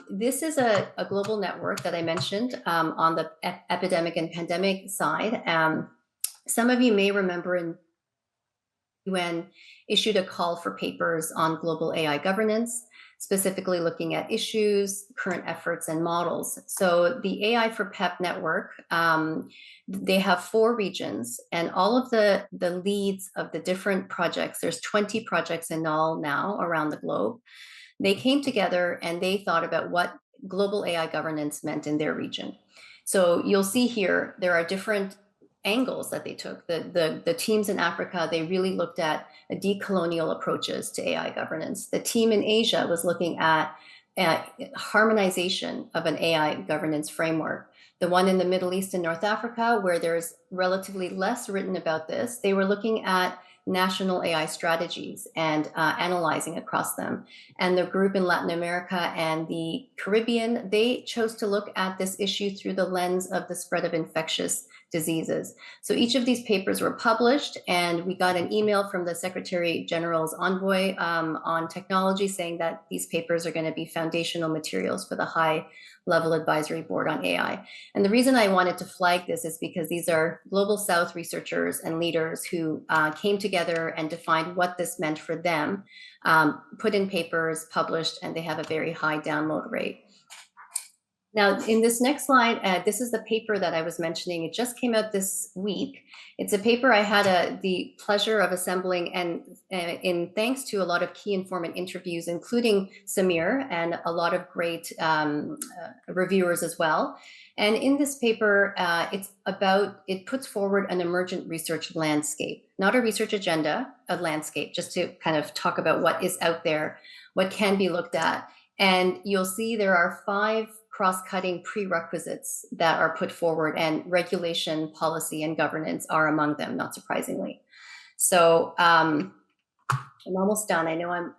this is a global network that I mentioned on the epidemic and pandemic side. Some of you may remember in UN issued a call for papers on global AI governance, specifically looking at issues, current efforts, and models. So the AI for PEP network, they have 4 regions, and all of the leads of the different projects, there's 20 projects in all now around the globe. They came together and they thought about what global AI governance meant in their region. So you'll see here, there are different angles that they took. The teams in Africa, they really looked at decolonial approaches to AI governance. The team in Asia was looking at harmonization of an AI governance framework. The one in the Middle East and North Africa, where there's relatively less written about this, they were looking at national AI strategies and analyzing across them. And the group in Latin America and the Caribbean, they chose to look at this issue through the lens of the spread of infectious diseases. So each of these papers were published, and we got an email from the Secretary General's envoy on technology saying that these papers are going to be foundational materials for the high-level advisory board on AI. And the reason I wanted to flag this is because these are Global South researchers and leaders who came together and defined what this meant for them, put in papers, published, and they have a very high download rate. Now, in this next slide, this is the paper that I was mentioning. It just came out this week. It's a paper I had the pleasure of assembling, and in thanks to a lot of key informant interviews, including Samir and a lot of great reviewers as well. And in this paper, it puts forward an emergent research landscape, not a research agenda, a landscape, just to kind of talk about what is out there, what can be looked at. And you'll see there are 5 cross-cutting prerequisites that are put forward, and regulation, policy, and governance are among them, not surprisingly. So I'm almost done. I know I'm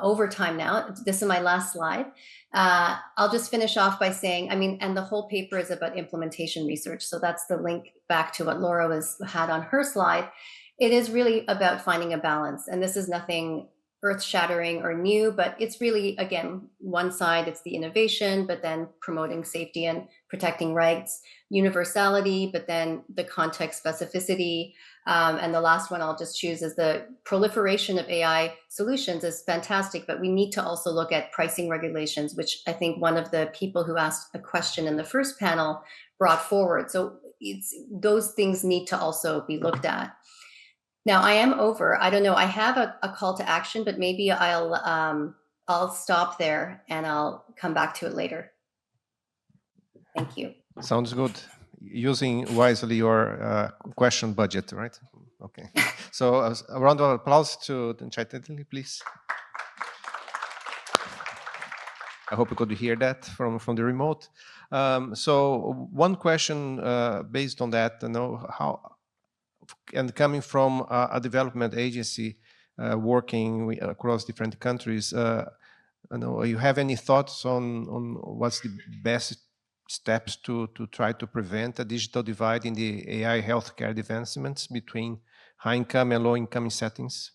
over time now. This is my last slide. I'll just finish off by saying, and the whole paper is about implementation research. So that's the link back to what Laura had on her slide. It is really about finding a balance. And this is nothing earth-shattering or new, but it's really, again, one side, it's the innovation, but then promoting safety and protecting rights, universality, but then the context specificity. And the last one I'll just choose is the proliferation of AI solutions is fantastic, but we need to also look at pricing regulations, which I think one of the people who asked a question in the first panel brought forward. So those things need to also be looked at. Now I am over. I don't know. I have a call to action, but maybe I'll stop there and I'll come back to it later. Thank you. Sounds good. Using wisely your question budget, right? Okay. So a round of applause to Chaitanya, please. I hope you could hear that from the remote. So one question based on that, how, and coming from a development agency working across different countries, you have any thoughts on what's the best steps to try to prevent a digital divide in the AI healthcare advancements between high-income and low-income settings?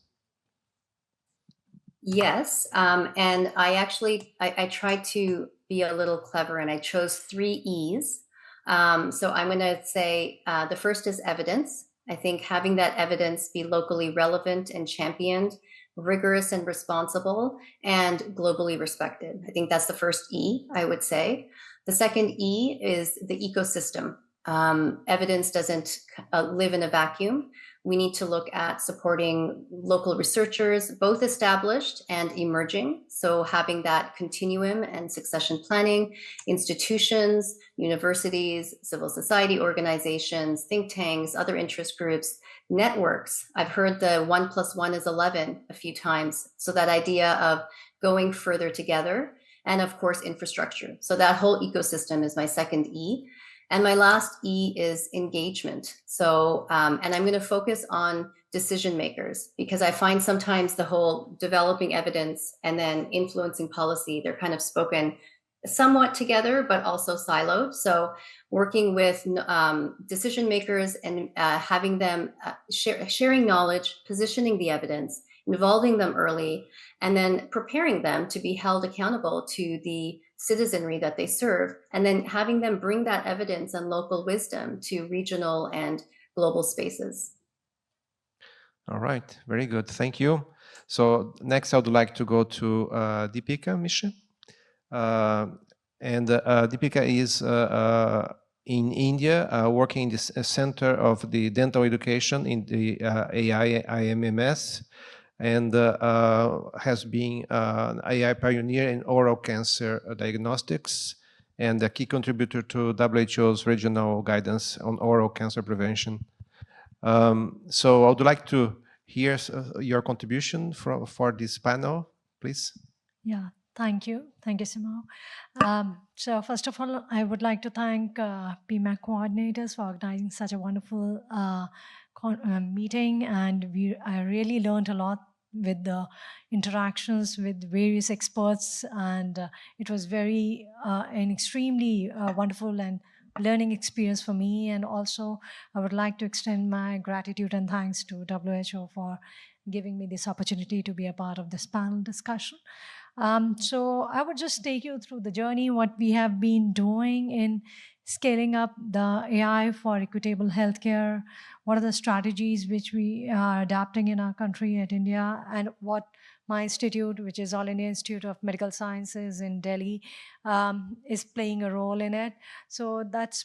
Yes, and I tried to be a little clever, and I chose 3 E's. So I'm going to say the first is evidence. I think having that evidence be locally relevant and championed, rigorous and responsible, and globally respected. I think that's the first E, I would say. The second E is the ecosystem. Evidence doesn't live in a vacuum. We need to look at supporting local researchers, both established and emerging. So having that continuum and succession planning, institutions, universities, civil society organizations, think tanks, other interest groups, networks. I've heard the 1 + 1 is 11 a few times. So that idea of going further together, and of course, infrastructure. So that whole ecosystem is my second E. And my last E is engagement. So, and I'm going to focus on decision makers, because I find sometimes the whole developing evidence and then influencing policy, they're kind of spoken somewhat together, but also siloed. So working with decision makers and having them sharing knowledge, positioning the evidence, involving them early, and then preparing them to be held accountable to the citizenry that they serve, and then having them bring that evidence and local wisdom to regional and global spaces. All right, very good. Thank you. So next I would like to go to Deepika Mishra. And Deepika is in India, working in the Center of the Dental Education in the AIIMS, and has been an AI pioneer in oral cancer diagnostics and a key contributor to WHO's regional guidance on oral cancer prevention. So I would like to hear your contribution for this panel, please. Yeah, thank you. Thank you, Simao. So first of all, I would like to thank PMAC coordinators for organizing such a wonderful meeting, and I really learned a lot with the interactions with various experts, and it was very an extremely wonderful and learning experience for me. And also, I would like to extend my gratitude and thanks to WHO for giving me this opportunity to be a part of this panel discussion. So I would just take you through the journey, what we have been doing in scaling up the AI for equitable healthcare, what are the strategies which we are adapting in our country at India, and what my institute, which is All India Institute of Medical Sciences in Delhi, is playing a role in it. So that's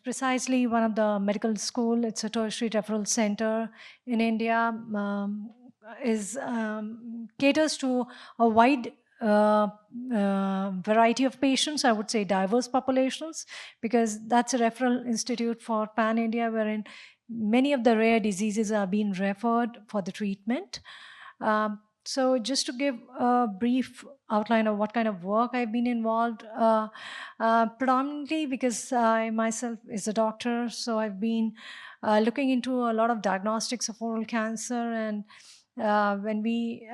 precisely one of the medical school. It's a tertiary referral center in India. Is caters to a wide variety of patients, I would say diverse populations, because that's a referral institute for Pan India, wherein many of the rare diseases are being referred for the treatment. So just to give a brief outline of what kind of work I've been involved, predominantly because I myself is a doctor, so I've been looking into a lot of diagnostics of oral cancer. And when we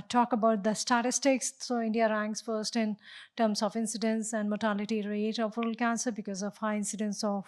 talk about the statistics, so India ranks first in terms of incidence and mortality rate of oral cancer because of high incidence of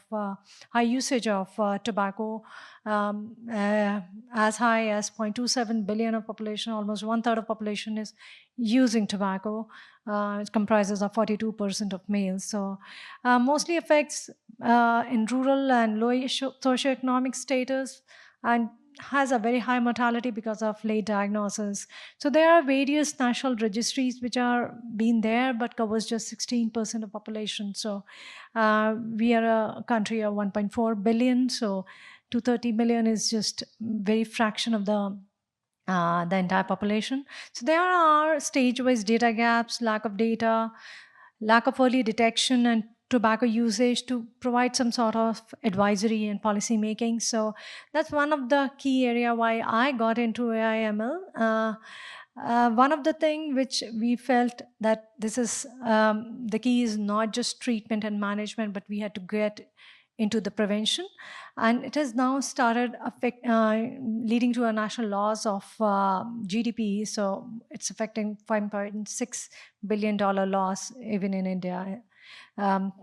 high usage of tobacco, as high as 0.27 billion of population, almost 1/3 of population is using tobacco. It comprises of 42% of males. So mostly affects in rural and low socioeconomic status, and has a very high mortality because of late diagnosis. So there are various national registries which are being there, but covers just 16% of population. So we are a country of 1.4 billion. So 230 million is just very fraction of the entire population. So there are stage-wise data gaps, lack of data, lack of early detection, and tobacco usage to provide some sort of advisory and policy making. So that's one of the key area why I got into AI/ML. One of the thing which we felt that this is the key is not just treatment and management, but we had to get into the prevention, and it has now started leading to a national loss of GDP. So it's affecting $5.6 billion loss even in India.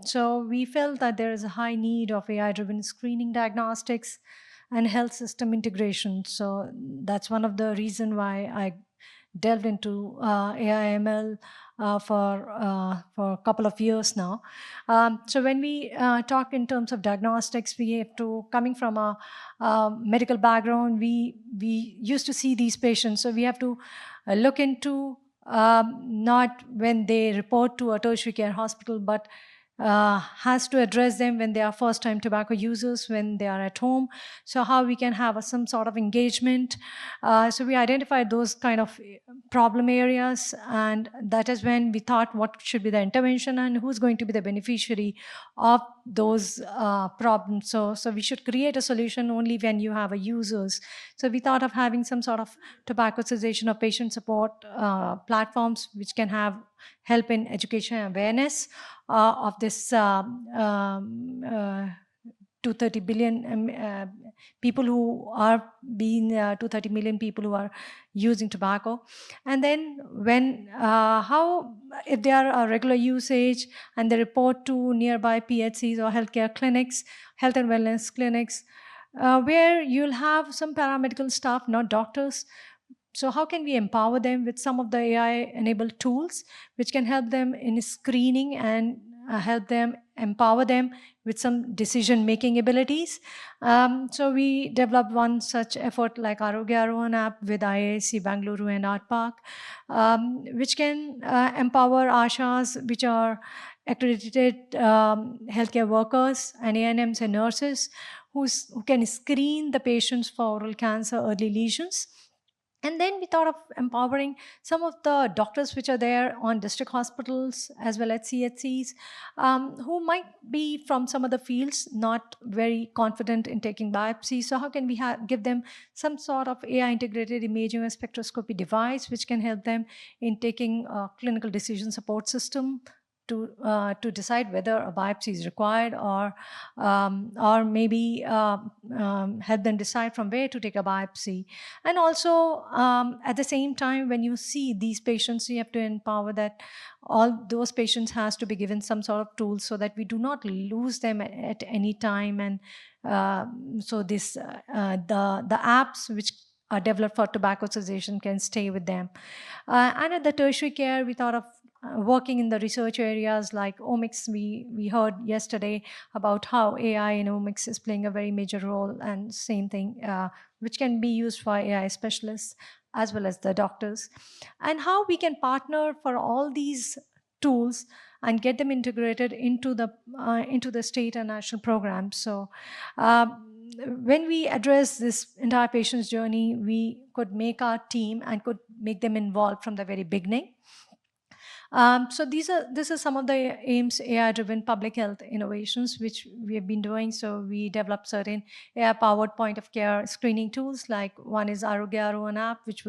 So we felt that there is a high need of AI-driven screening diagnostics and health system integration. So that's one of the reason why I delved into AI/ML for a couple of years now. So when we talk in terms of diagnostics, we have to, coming from a medical background, we used to see these patients. So we have to look into not when they report to a tertiary care hospital, but has to address them when they are first-time tobacco users, when they are at home. So how we can have some sort of engagement. So we identified those kind of problem areas, and that is when we thought what should be the intervention and who's going to be the beneficiary of those problems. So we should create a solution only when you have a users. So we thought of having some sort of tobacco cessation or patient support platforms which can have help in education and awareness of this 230 billion people who are being 230 million people who are using tobacco. And then when how if they are a regular usage and they report to nearby PHCs or healthcare clinics, health and wellness clinics, where you'll have some paramedical staff, not doctors. So how can we empower them with some of the AI-enabled tools which can help them in screening and help them, empower them with some decision-making abilities? So we developed one such effort like Arogya Arohan app with IISc Bangalore and Art Park, which can empower ASHAs, which are accredited healthcare workers, and ANMs and nurses who can screen the patients for oral cancer early lesions. And then we thought of empowering some of the doctors which are there on district hospitals as well as CHCs, who might be from some of the fields not very confident in taking biopsy. So how can we give them some sort of AI integrated imaging or spectroscopy device which can help them in taking a clinical decision support system to decide whether a biopsy is required, or maybe help them decide from where to take a biopsy. And also, at the same time, when you see these patients, you have to empower that all those patients has to be given some sort of tools so that we do not lose them at any time. And so the apps which are developed for tobacco cessation can stay with them. And at the tertiary care, we thought of working in the research areas like omics. We heard yesterday about how AI in omics is playing a very major role, and same thing, which can be used for AI specialists as well as the doctors, and how we can partner for all these tools and get them integrated into the state and national programs. So when we address this entire patient's journey, we could make our team and could make them involved from the very beginning. So this is some of the AIMS AI-driven public health innovations which we have been doing. So we developed certain AI-powered point-of-care screening tools. Like one is Arogya Arohan app, which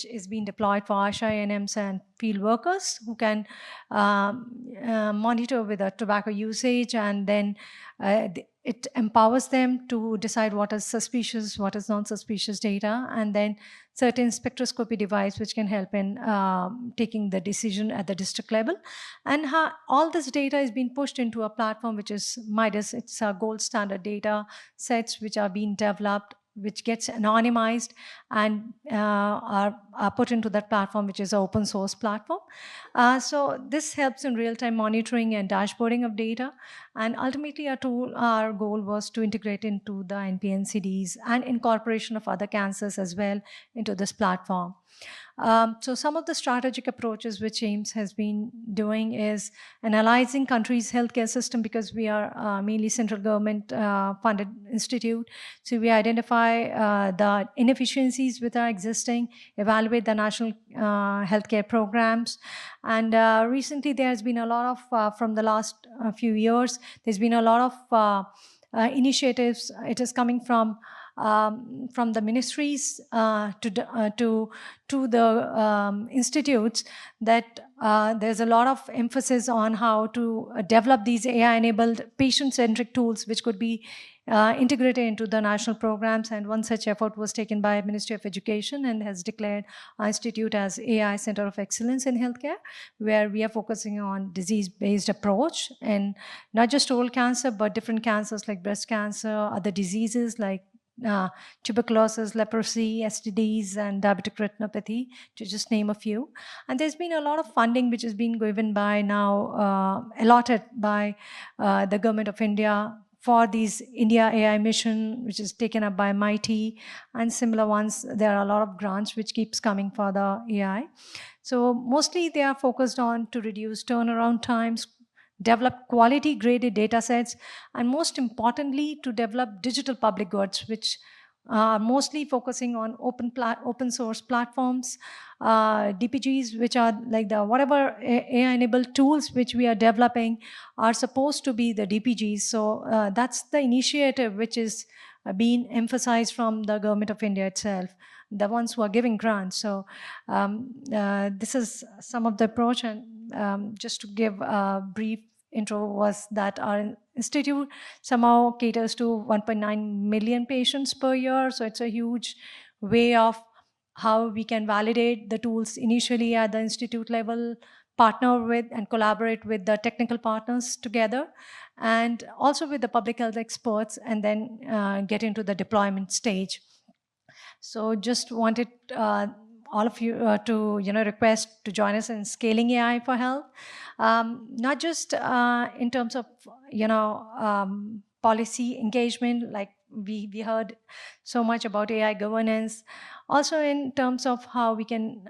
is being deployed for ASHA, ANMs, and field workers who can monitor with a tobacco usage, and then it empowers them to decide what is suspicious, what is non-suspicious data, and then certain spectroscopy device which can help in taking the decision at the district level. And all this data is being pushed into a platform which is Midas. It's a gold standard data sets which are being developed, which gets anonymized and are put into that platform, which is an open source platform. So this helps in real-time monitoring and dashboarding of data. And ultimately, our goal was to integrate into the NPNCDs and incorporation of other cancers as well into this platform. So some of the strategic approaches which AIMS has been doing is analyzing countries' healthcare system, because we are mainly central government funded institute. So we identify the inefficiencies with our existing, evaluate the national healthcare programs. And recently there has been a lot of, from the last few years, there's been a lot of initiatives. It is coming from the ministries to the institutes, that there's a lot of emphasis on how to develop these AI-enabled patient-centric tools which could be integrated into the national programs. And one such effort was taken by Ministry of Education and has declared our institute as AI Center of Excellence in Healthcare, where we are focusing on disease-based approach, and not just oral cancer, but different cancers like breast cancer, other diseases like tuberculosis, leprosy, STDs, and diabetic retinopathy, to just name a few. And there's been a lot of funding which has been given by now, allotted by the Government of India for these India AI mission, which is taken up by MIT, and similar ones. There are a lot of grants which keeps coming for the AI. So mostly they are focused on to reduce turnaround times, develop quality graded data sets, and most importantly, to develop digital public goods, which are mostly focusing on open source platforms, DPGs, which are like the whatever AI-enabled tools which we are developing are supposed to be the DPGs. So that's the initiative which is being emphasized from the Government of India itself, the ones who are giving grants. So this is some of the approach. And just to give a brief intro, was that our institute somehow caters to 1.9 million patients per year. So it's a huge way of how we can validate the tools initially at the institute level, partner with and collaborate with the technical partners together, and also with the public health experts, and then get into the deployment stage. So just wanted all of you to request to join us in scaling AI for health, not just in terms of policy engagement, like we heard so much about AI governance, also in terms of how we can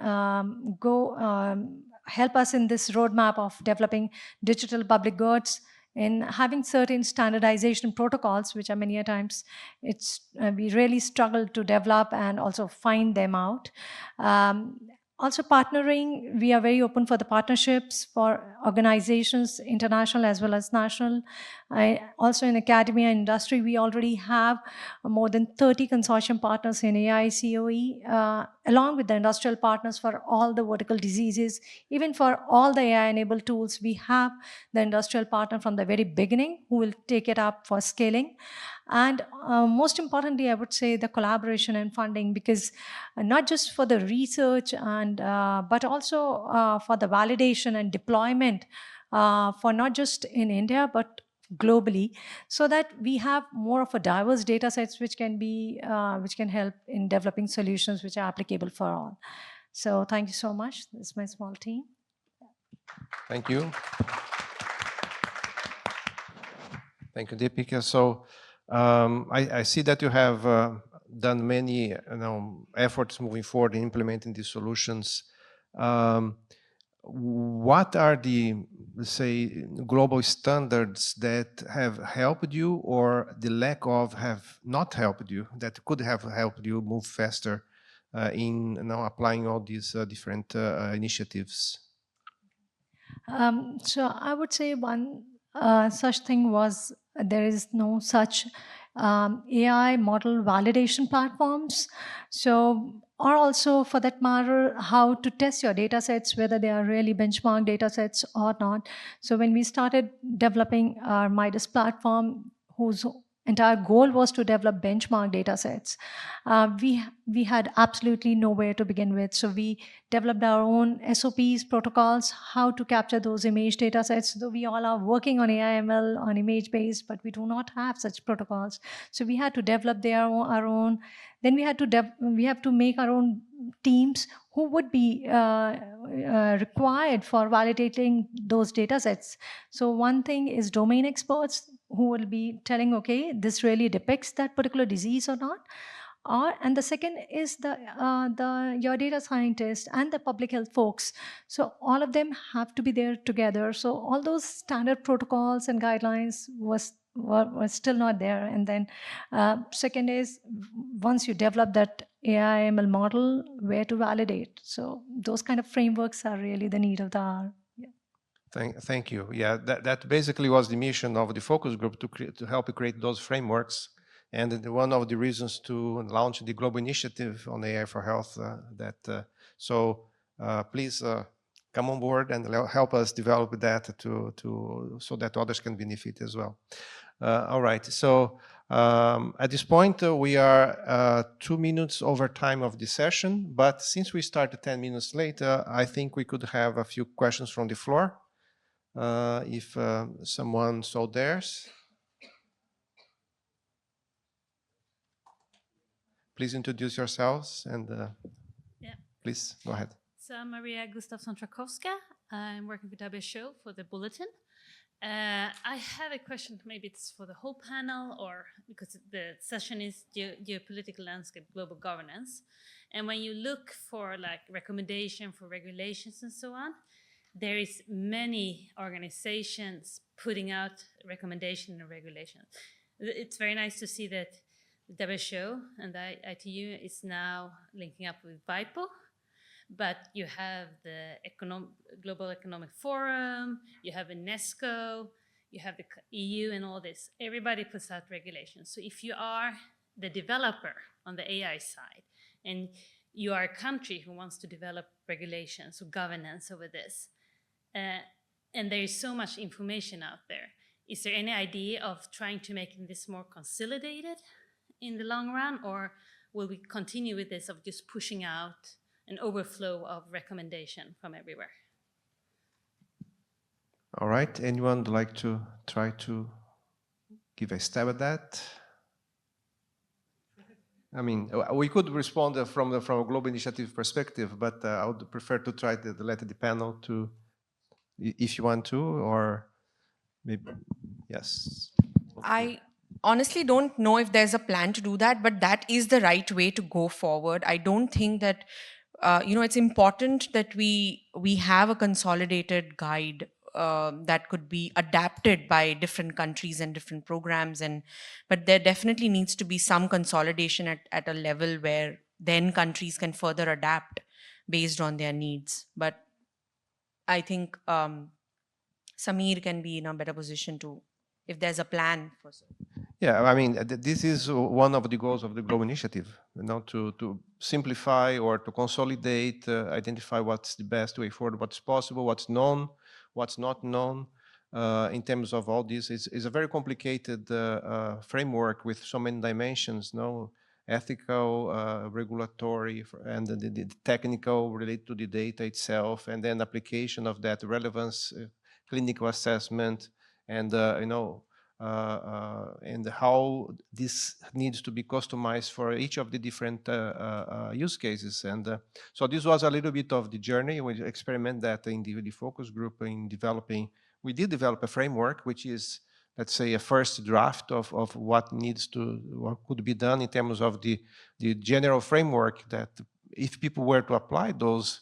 help us in this roadmap of developing digital public goods, in having certain standardization protocols, which are many a times we really struggle to develop and also find them out. Also partnering, we are very open for the partnerships for organizations, international as well as national. Also in academia and industry, we already have more than 30 consortium partners in AI COE, along with the industrial partners for all the vertical diseases. Even for all the AI-enabled tools, we have the industrial partner from the very beginning who will take it up for scaling. And most importantly, I would say the collaboration and funding, because not just for the research and but also for the validation and deployment for not just in India but globally, so that we have more of a diverse data sets which can help in developing solutions which are applicable for all. So thank you so much. This is my small team. Thank you. Thank you, Deepika. So I see that you have done many efforts moving forward in implementing these solutions. What are the, let's say, global standards that have helped you, or the lack of have not helped you, that could have helped you move faster in applying all these different initiatives? So I would say one such thing was there is no such AI model validation platforms. So, or also for that matter, how to test your data sets, whether they are really benchmark data sets or not. So when we started developing our Midas platform, whose entire goal was to develop benchmark data sets, we had absolutely nowhere to begin with. So we developed our own SOPs, protocols, how to capture those image data sets. Though we all are working on AI ML on image based, but we do not have such protocols. So we had to develop our own. Then we have to make our own teams who would be required for validating those data sets. So one thing is domain experts who will be telling, okay, this really depicts that particular disease or not. And the second is your data scientist and the public health folks. So all of them have to be there together. So all those standard protocols and guidelines were still not there. And then second is, once you develop that AI ML model, where to validate. So those kind of frameworks are really the need of the hour. Thank you. Yeah, that basically was the mission of the focus group, to help create those frameworks. And one of the reasons to launch the global initiative on AI for Health. Please come on board and help us develop that so that others can benefit as well. All right. So at this point, we are 2 minutes over time of the session. But since we started 10 minutes later, I think we could have a few questions from the floor. If someone so dares. Please introduce yourselves and please go ahead. So I'm Maria Gustafsson-Trakowska. I'm working with WHO for the bulletin. I have a question, maybe it's for the whole panel, or because the session is geopolitical landscape, global governance. And when you look for like recommendation for regulations and so on, there is many organizations putting out recommendation and regulations. It's very nice to see that the WHO and the ITU is now linking up with WIPO, but you have the Global Economic Forum, you have UNESCO, you have the EU and all this. Everybody puts out regulations. So if you are the developer on the AI side, and you are a country who wants to develop regulations or governance over this, and there is so much information out there, is there any idea of trying to make this more consolidated in the long run, or will we continue with this of just pushing out an overflow of recommendation from everywhere? All right. Anyone would like to try to give a stab at that? I mean, we could respond from a global initiative perspective, but I would prefer to try to let the panel to, if you want to, or maybe, yes. I honestly don't know if there's a plan to do that, but that is the right way to go forward. I don't think that, it's important that we have a consolidated guide that could be adapted by different countries and different programs. But there definitely needs to be some consolidation at a level where then countries can further adapt based on their needs. But I think Samir can be in a better position to, if there's a plan for. Yeah, I mean, this is one of the goals of the Global Initiative, to simplify or to consolidate, identify what's the best way forward, what's possible, what's known, what's not known. In terms of all this, it's a very complicated framework with so many dimensions, ethical, regulatory, and the technical related to the data itself, and then application of that relevance, clinical assessment, and and how this needs to be customized for each of the different use cases. And so this was a little bit of the journey. We experiment that in the focus group in developing. We did develop a framework, which is, let's say, a first draft of what could be done in terms of the general framework that if people were to apply those,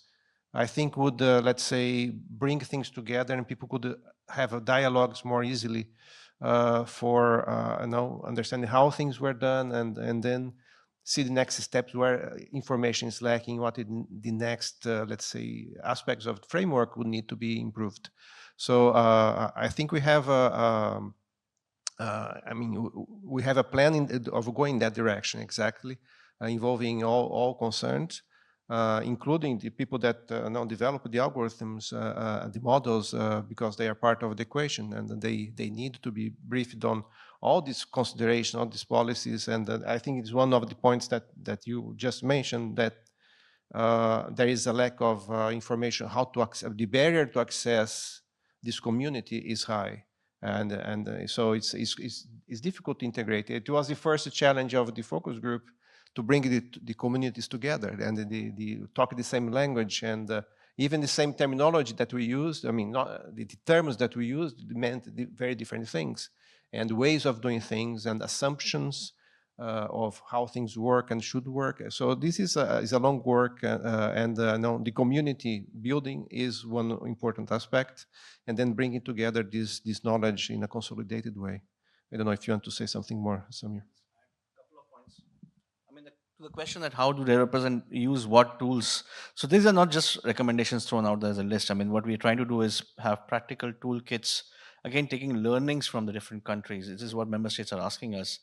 I think would, let's say, bring things together and people could have dialogues more easily for understanding how things were done, and then see the next steps where information is lacking, what the next, let's say, aspects of the framework would need to be improved. So I think we have we have a plan of going in that direction exactly, involving all concerned, including the people that now develop the algorithms, the models, because they are part of the equation, and they need to be briefed on all these considerations, all these policies. And I think it's one of the points that you just mentioned, that there is a lack of information how to access. The barrier to access this community is high, and so it's difficult to integrate. It was the first challenge of the focus group, to bring the communities together and the talk the same language, and even the same terminology that we used. I mean, not the terms that we used meant very different things, and ways of doing things and assumptions of how things work and should work. So this is a long work, and the community building is one important aspect, and then bringing together this knowledge in a consolidated way. I don't know if you want to say something more, Samir. To the question that how do they use what tools? So these are not just recommendations thrown out there as a list. I mean, what we're trying to do is have practical toolkits, again, taking learnings from the different countries. This is what member states are asking us.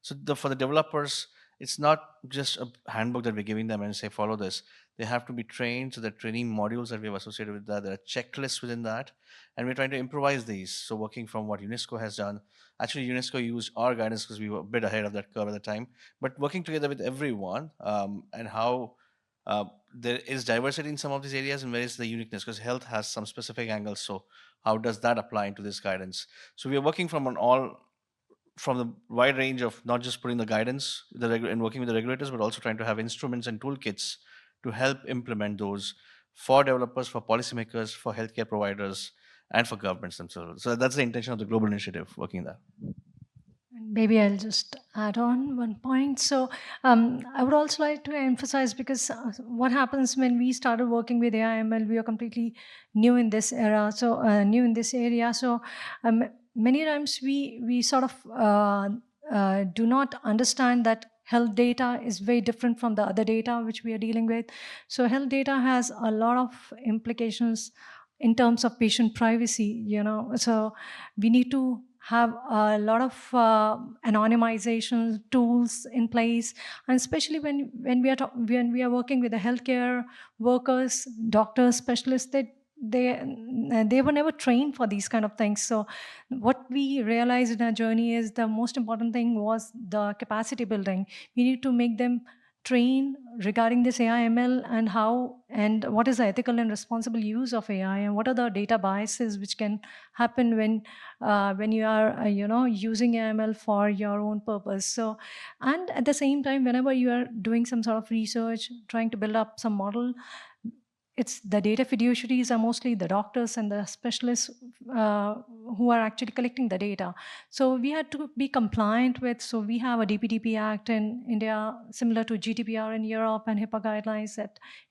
So for the developers, it's not just a handbook that we're giving them and say, follow this. They have to be trained. So the training modules that we have associated with that, there are checklists within that. And we're trying to improvise these. So working from what UNESCO has done. Actually, UNESCO used our guidance because we were a bit ahead of that curve at the time. But working together with everyone, and how there is diversity in some of these areas, and where is the uniqueness, because health has some specific angles. So how does that apply into this guidance? So we are working from the wide range of not just putting the guidance and working with the regulators, but also trying to have instruments and toolkits to help implement those for developers, for policymakers, for healthcare providers, and for governments themselves. So that's the intention of the global initiative, working there. Maybe I'll just add on one point. So I would also like to emphasize, because what happens when we started working with AI/ML, we are completely new in this era, so new in this area. So many times we sort of do not understand that health data is very different from the other data which we are dealing with. So health data has a lot of implications in terms of patient privacy, so we need to have a lot of anonymization tools in place, and especially when we are working with the healthcare workers, doctors, specialists, they were never trained for these kind of things. So what we realized in our journey is the most important thing was the capacity building. We need to make them train regarding this AI/ML, and how and what is the ethical and responsible use of AI, and what are the data biases which can happen when you are using AI/ML for your own purpose. So, and at the same time, whenever you are doing some sort of research, trying to build up some model, it's the data fiduciaries are mostly the doctors and the specialists who are actually collecting the data. So we had to be compliant with, so we have a DPDP Act in India, similar to GDPR in Europe, and HIPAA guidelines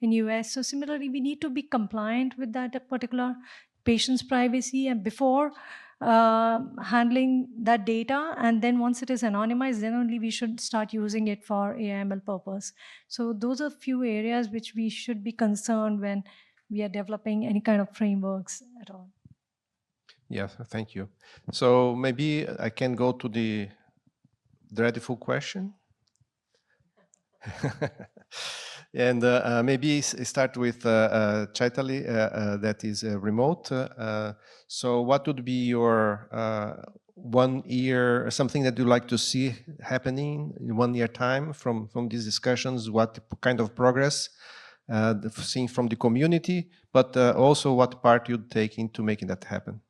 in US. So similarly, we need to be compliant with that particular patient's privacy. And before handling that data, and then once it is anonymized, then only we should start using it for AI/ML purpose. So those are few areas which we should be concerned when we are developing any kind of frameworks at all. Yes, thank you. So maybe I can go to the dreadful question. And maybe start with Chaitali, that is remote. So what would be your 1 year, something that you'd like to see happening in 1 year time from these discussions? What kind of progress seen from the community, but also what part you'd take into making that happen?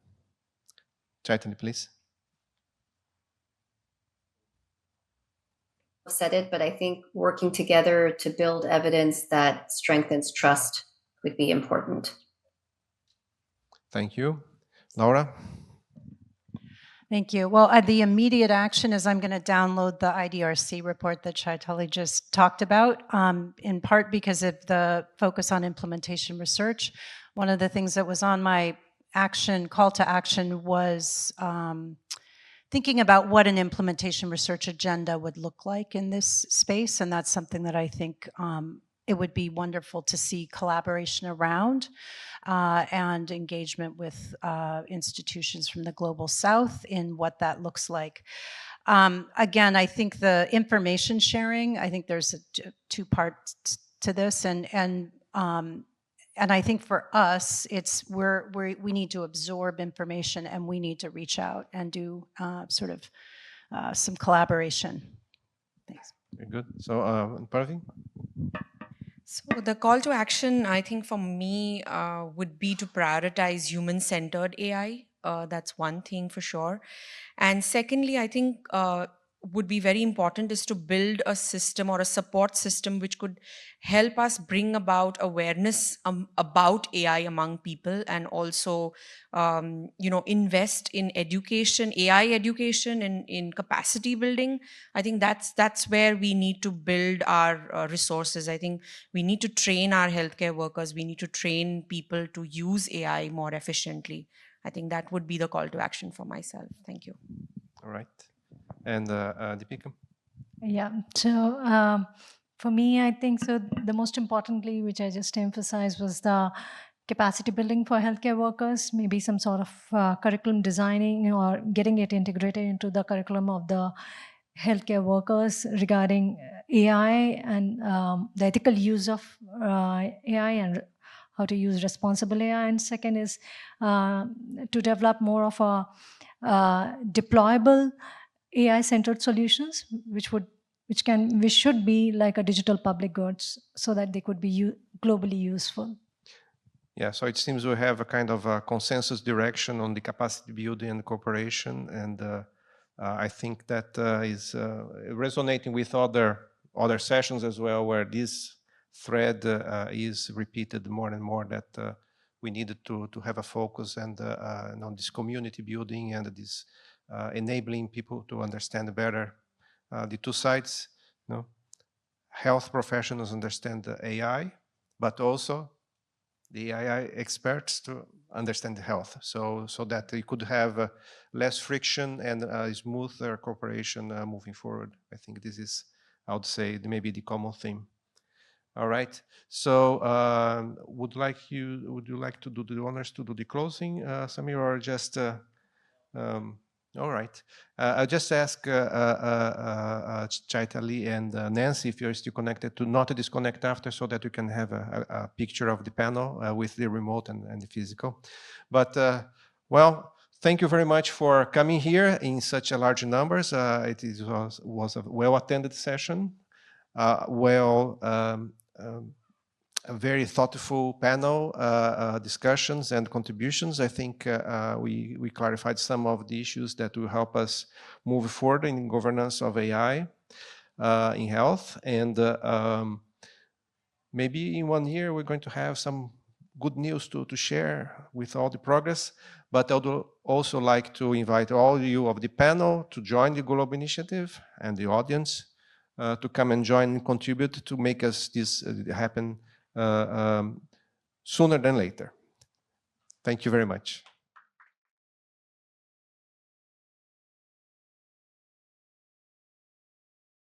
Chaitali, please. Said it, but I think working together to build evidence that strengthens trust would be important. Thank you. Laura? Thank you. Well, the immediate action is I'm going to download the IDRC report that Chaitali just talked about, in part because of the focus on implementation research. One of the things that was on my call to action was thinking about what an implementation research agenda would look like in this space, and that's something that I think it would be wonderful to see collaboration around and engagement with institutions from the Global South in what that looks like. Again, I think the information sharing, I think there's two parts to this, and I think for us, it's we need to absorb information and we need to reach out and do sort of some collaboration. Thanks. Very good. So, Parveen? So the call to action, I think for me, would be to prioritize human-centered AI. That's one thing for sure. And secondly, I think would be very important is to build a system or a support system which could help us bring about awareness about AI among people, and also invest in education, AI education, in capacity building. I think that's where we need to build our resources. I think we need to train our healthcare workers. We need to train people to use AI more efficiently. I think that would be the call to action for myself. Thank you. All right. And Deepika? Yeah, so for me, I think so the most importantly, which I just emphasized, was the capacity building for healthcare workers, maybe some sort of curriculum designing or getting it integrated into the curriculum of the healthcare workers regarding AI and the ethical use of AI and how to use responsible AI. And second is to develop more of a deployable AI-centered solutions, which should be like a digital public goods, so that they could be globally useful. Yeah, so it seems we have a kind of a consensus direction on the capacity building and cooperation, and I think that is resonating with other sessions as well, where this thread is repeated more and more, that we needed to have a focus and on this community building and this enabling people to understand better the two sides. Health professionals understand the AI, but also the AI experts to understand the health, so that you could have less friction and smoother cooperation moving forward. I think this is, I would say, maybe the common theme. All right. So, would you like to do the honors to do the closing, Samir, or just? All right. I'll just ask Chaitali and Nancy, if you're still connected, to not disconnect after, so that you can have a picture of the panel with the remote and the physical. But, well, thank you very much for coming here in such a large numbers. It was a well-attended session. A very thoughtful panel discussions and contributions. I think we clarified some of the issues that will help us move forward in governance of AI in health. And maybe in 1 year, we're going to have some good news to share with all the progress. But I would also like to invite all you of the panel to join the Global Initiative, and the audience to come and join and contribute to make us this happen sooner than later. Thank you very much.